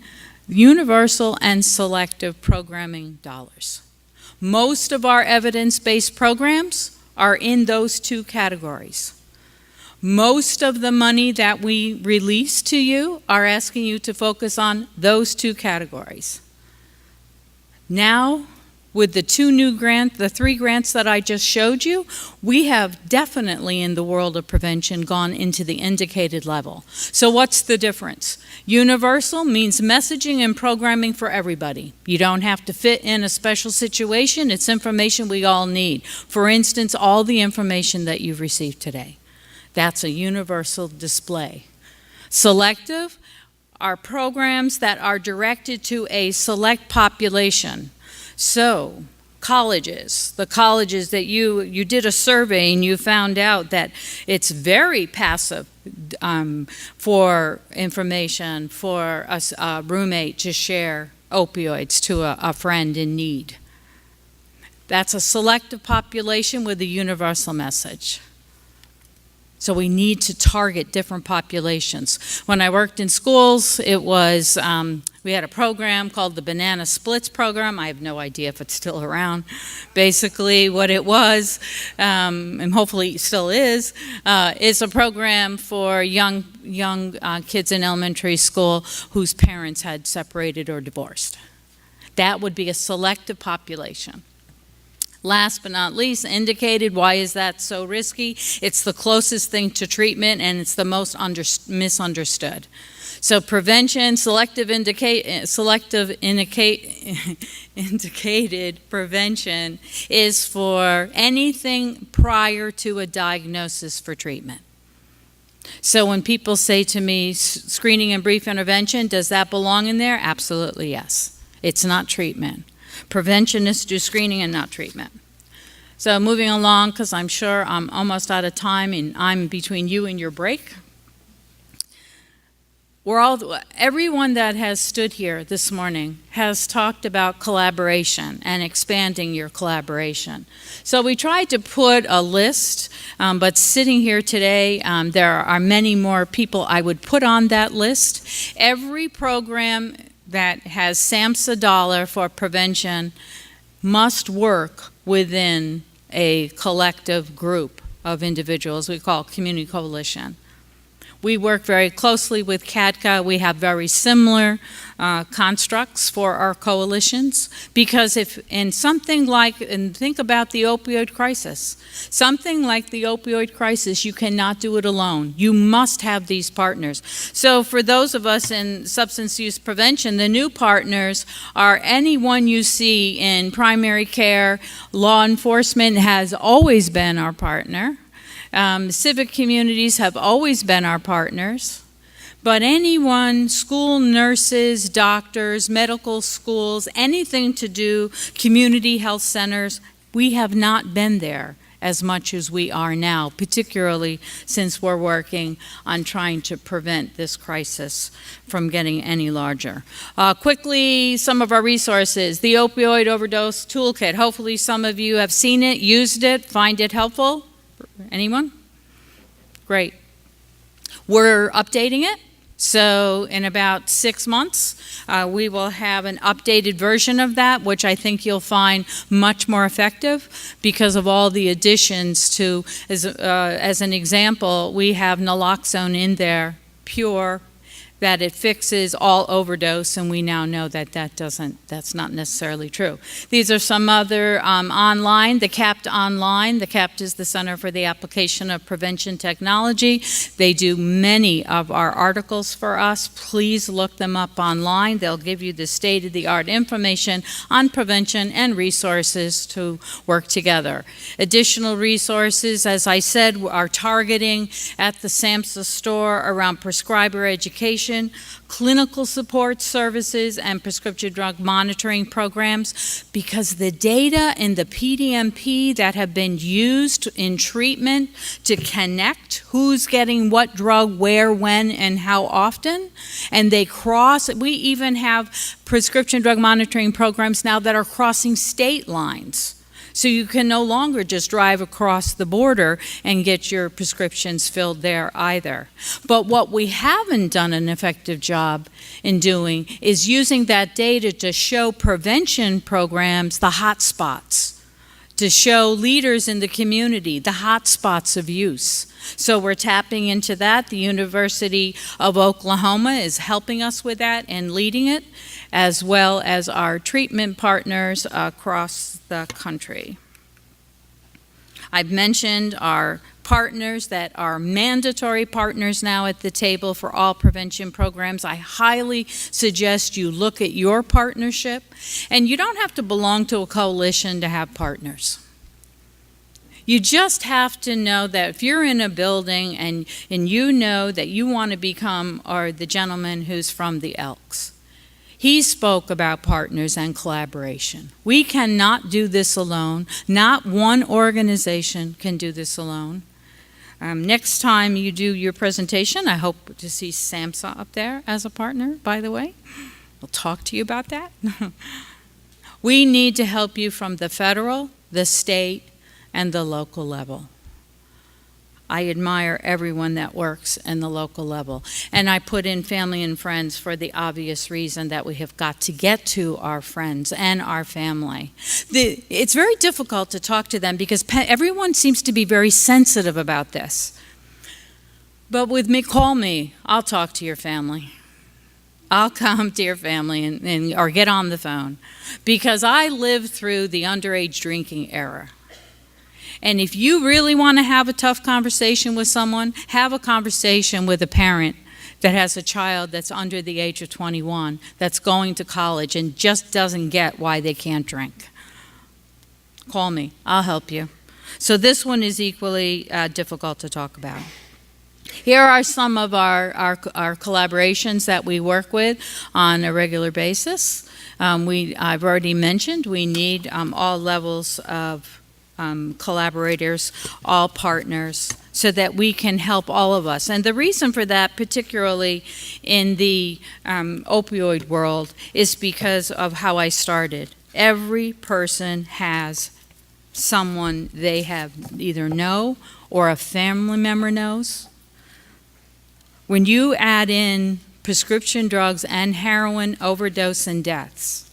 universal and selective programming dollars. Most of our evidence-based programs are in those two categories. Most of the money that we release to you are asking you to focus on those two categories. Now, with the the 3 grants that I just showed you, we have definitely in the world of prevention gone into the indicated level. So what's the difference? Universal means messaging and programming for everybody. You don't have to fit in a special situation. It's information we all need. For instance, all the information that you've received today. That's a universal display. Selective are programs that are directed to a select population. So, colleges, the colleges that you did a survey and you found out that it's very passive for information for a roommate to share opioids to a friend in need. That's a selective population with a universal message. So we need to target different populations. When I worked in schools, it was, we had a program called the Banana Splits Program. I have no idea if it's still around. Basically what it was, and hopefully it still is a program for young kids in elementary school whose parents had separated or divorced. That would be a selective population. Last but not least, indicated. Why is that so risky? It's the closest thing to treatment and it's the most misunderstood. So prevention, indicated prevention is for anything prior to a diagnosis for treatment. So when people say to me, screening and brief intervention, does that belong in there? Absolutely yes. It's not treatment. Preventionists do screening and not treatment. So moving along, because I'm sure I'm almost out of time and I'm between you and your break. Everyone that has stood here this morning has talked about collaboration and expanding your collaboration. So we tried to put a list, but sitting here today, there are many more people I would put on that list. Every program that has SAMHSA dollar for prevention must work within a collective group of individuals we call community coalition. We work very closely with CADCA. We have very similar constructs for our coalitions because think about the opioid crisis. Something like the opioid crisis, you cannot do it alone. You must have these partners. So for those of us in substance use prevention, the new partners are anyone you see in primary care. Law enforcement has always been our partner. Civic communities have always been our partners, but anyone, school nurses, doctors, medical schools, anything to do, community health centers, we have not been there as much as we are now, particularly since we're working on trying to prevent this crisis from getting any larger. Quickly, some of our resources. The Opioid Overdose Toolkit. Hopefully some of you have seen it, used it, find it helpful. Anyone? Great. We're updating it. So in about 6 months, we will have an updated version of that, which I think you'll find much more effective because of all the additions to, as an example, we have naloxone in there, pure, that it fixes all overdose, and we now know that that's not necessarily true. These are some other online, the CAPT online. The CAPT is the Center for the Application of Prevention Technology. They do many of our articles for us. Please look them up online. They'll give you the state-of-the-art information on prevention and resources to work together. Additional resources, as I said, are targeting at the SAMHSA store around prescriber education, clinical support services, and prescription drug monitoring programs, because the data in the PDMP that have been used in treatment to connect who's getting what drug, where, when, and how often, and we even have prescription drug monitoring programs now that are crossing state lines. So you can no longer just drive across the border and get your prescriptions filled there either. But what we haven't done an effective job in doing is using that data to show prevention programs the hot spots, to show leaders in the community the hot spots of use. So we're tapping into that. The University of Oklahoma is helping us with that and leading it, as well as our treatment partners across the country. I've mentioned our partners that are mandatory partners now at the table for all prevention programs. I highly suggest you look at your partnership, and you don't have to belong to a coalition to have partners. You just have to know that if you're in a building and you know that you want to become, or the gentleman who's from the Elks, he spoke about partners and collaboration. We cannot do this alone. Not one organization can do this alone. Next time you do your presentation, I hope to see SAMHSA up there as a partner, by the way. We'll talk to you about that. We need to help you from the federal, the state, and the local level. I admire everyone that works in the local level. And I put in family and friends for the obvious reason that we have got to get to our friends and our family. It's very difficult to talk to them because everyone seems to be very sensitive about this. But with me, call me, I'll talk to your family. I'll come to your family or get on the phone, because I lived through the underage drinking era. And if you really want to have a tough conversation with someone, have a conversation with a parent that has a child that's under the age of 21, that's going to college and just doesn't get why they can't drink. Call me, I'll help you. So this one is equally difficult to talk about. Here are some of our collaborations that we work with on a regular basis. I've already mentioned we need all levels of collaborators, all partners, so that we can help all of us. And the reason for that, particularly in the opioid world, is because of how I started. Every person has someone they have either know or a family member knows. When you add in prescription drugs and heroin overdose and deaths,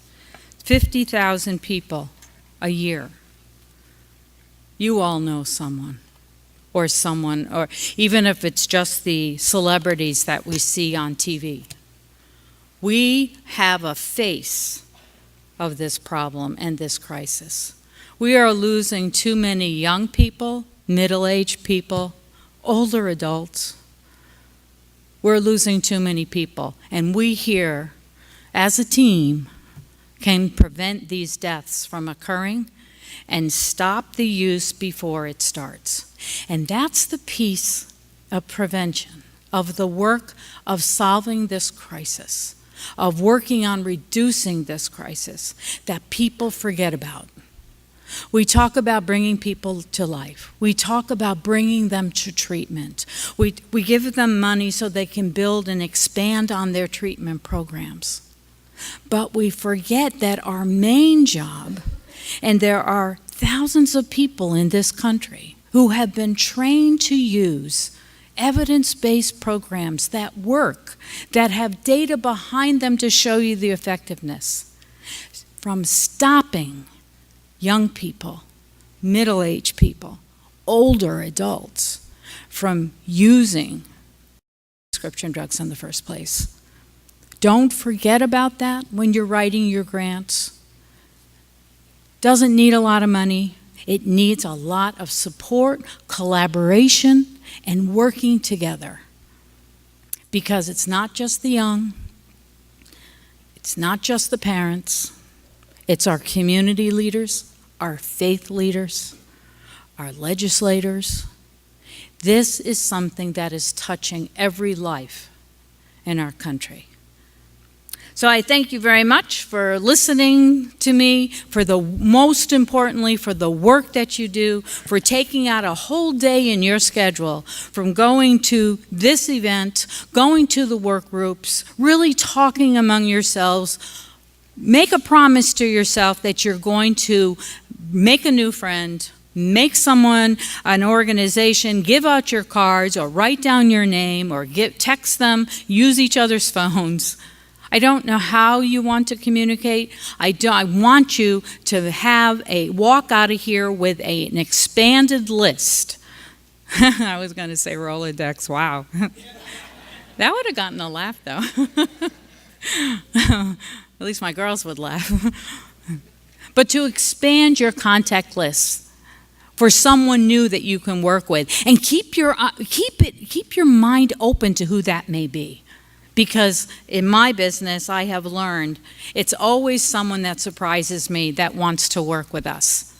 50,000 people a year, you all know someone, or even if it's just the celebrities that we see on TV. We have a face of this problem and this crisis. We are losing too many young people, middle-aged people, older adults. We're losing too many people, and we here, as a team, can prevent these deaths from occurring and stop the use before it starts. And that's the piece of prevention, of the work of solving this crisis, of working on reducing this crisis that people forget about. We talk about bringing people to life. We talk about bringing them to treatment. We give them money so they can build and expand on their treatment programs. But we forget that our main job, and there are thousands of people in this country who have been trained to use evidence-based programs that work, that have data behind them to show you the effectiveness, from stopping young people, middle-aged people, older adults from using prescription drugs in the first place. Don't forget about that when you're writing your grants. Doesn't need a lot of money. It needs a lot of support, collaboration, and working together. Because it's not just the young, it's not just the parents, it's our community leaders, our faith leaders, our legislators. This is something that is touching every life in our country. So I thank you very much for listening to me, most importantly, for the work that you do, for taking out a whole day in your schedule, from going to this event, going to the work groups, really talking among yourselves. Make a promise to yourself that you're going to make a new friend, make someone, an organization, give out your cards or write down your name or text them, use each other's phones. I don't know how you want to communicate. I want you to walk out of here with an expanded list. I was going to say Rolodex, wow. That would have gotten a laugh, though. At least my girls would laugh. But to expand your contact list for someone new that you can work with, and keep your mind open to who that may be. Because in my business, I have learned it's always someone that surprises me that wants to work with us.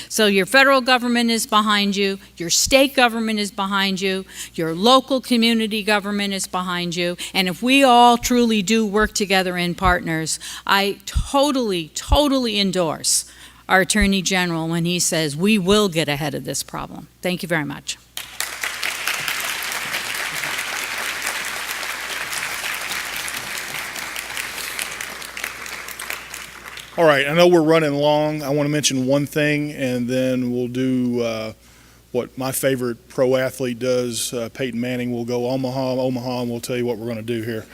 So your federal government is behind you, your state government is behind you, your local community government is behind you, and if we all truly do work together in partners, I totally endorse our Attorney General when he says we will get ahead of this problem. Thank you very much. All right, I know we're running long. I want to mention one thing, and then we'll do what my favorite pro athlete does. Peyton Manning will go Omaha, and we'll tell you what we're going to do here.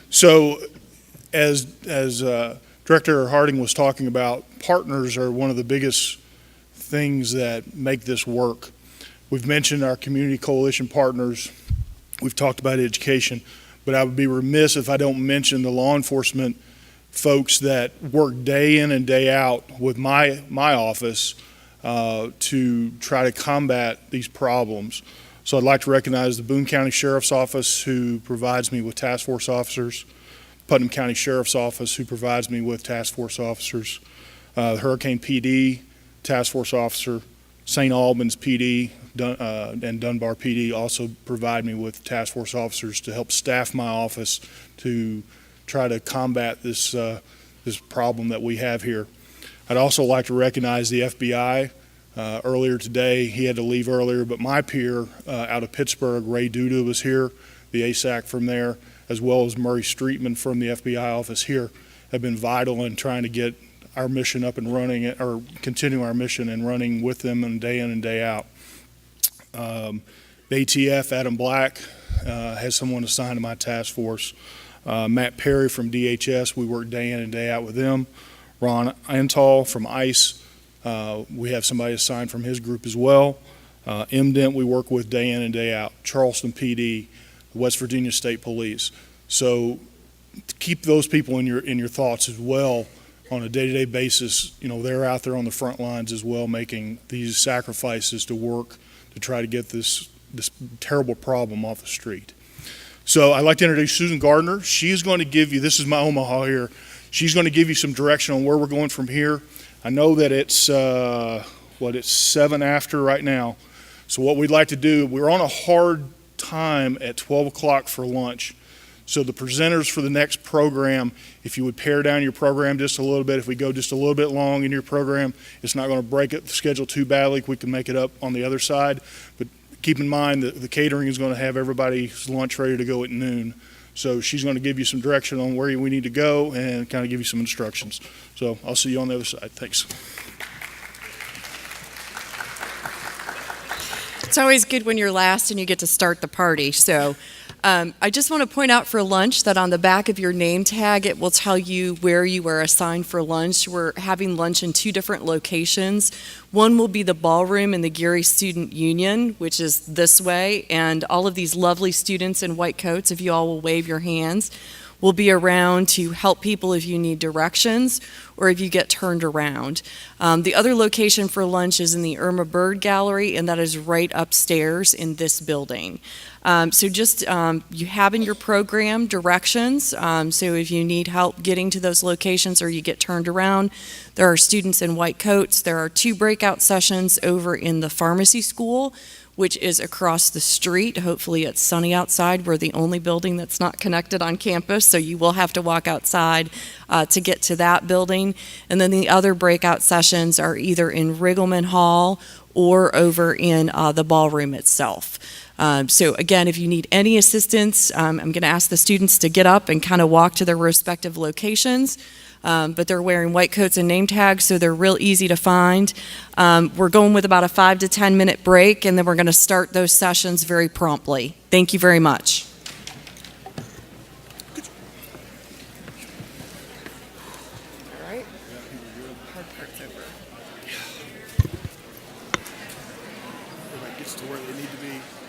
So, as Director Harding was talking about, partners are one of the biggest things that make this work. We've mentioned our community coalition partners. We've talked about education, but I would be remiss if I don't mention the law enforcement folks that work day in and day out with my office to try to combat these problems. So I'd like to recognize the Boone County Sheriff's Office, who provides me with task force officers, Putnam County Sheriff's Office, who provides me with task force officers, the Hurricane PD task force officer, St. Albans PD and Dunbar PD also provide me with task force officers to help staff my office to try to combat this problem that we have here. I'd also like to recognize the FBI. Earlier today, he had to leave earlier, but my peer out of Pittsburgh, Ray Duda, was here, the ASAC from there, as well as Murray Streetman from the FBI office here, have been vital in trying to get our mission up and running, or continue our mission and running with them and day in and day out. The ATF, Adam Black, has someone assigned to my task force. Matt Perry from DHS, we work day in and day out with them. Ron Antal from ICE, we have somebody assigned from his group as well. MDENT we work with day in and day out. Charleston PD, West Virginia State Police. So keep those people in your thoughts as well on a day-to-day basis. You know, they're out there on the front lines as well, making these sacrifices to work to try to get this terrible problem off the street. So I'd like to introduce Susan Gardner. She's going to give you, this is my Omaha here, she's going to give you some direction on where we're going from here. I know that it's, it's 7 after right now. So what we'd like to do, we're on a hard time at 12 o'clock for lunch. So the presenters for the next program, if you would pare down your program just a little bit, if we go just a little bit long in your program, it's not going to break the schedule too badly. We can make it up on the other side. But keep in mind that the catering is going to have everybody's lunch ready to go at noon. So she's going to give you some direction on where we need to go and kind of give you some instructions. So I'll see you on the other side. Thanks. It's always good when you're last and you get to start the party. So I just want to point out for lunch that on the back of your name tag, it will tell you where you were assigned for lunch. We're having lunch in 2 different locations. One will be the ballroom in the Geary Student Union, which is this way, and all of these lovely students in white coats, if you all will wave your hands, will be around to help people if you need directions or if you get turned around. The other location for lunch is in the Irma Bird Gallery, and that is right upstairs in this building. So just, you have in your program directions, so if you need help getting to those locations or you get turned around, there are students in white coats. There are 2 breakout sessions over in the pharmacy school, which is across the street. Hopefully it's sunny outside. We're the only building that's not connected on campus, so you will have to walk outside to get to that building. And then the other breakout sessions are either in Riggleman Hall or over in the ballroom itself. So again, if you need any assistance, I'm going to ask the students to get up and kind of walk to their respective locations. But they're wearing white coats and name tags, so they're real easy to find. We're going with about a 5 to 10 minute break, and then we're going to start those sessions very promptly. Thank you very much. hard part's over. Everybody gets to where they need to be.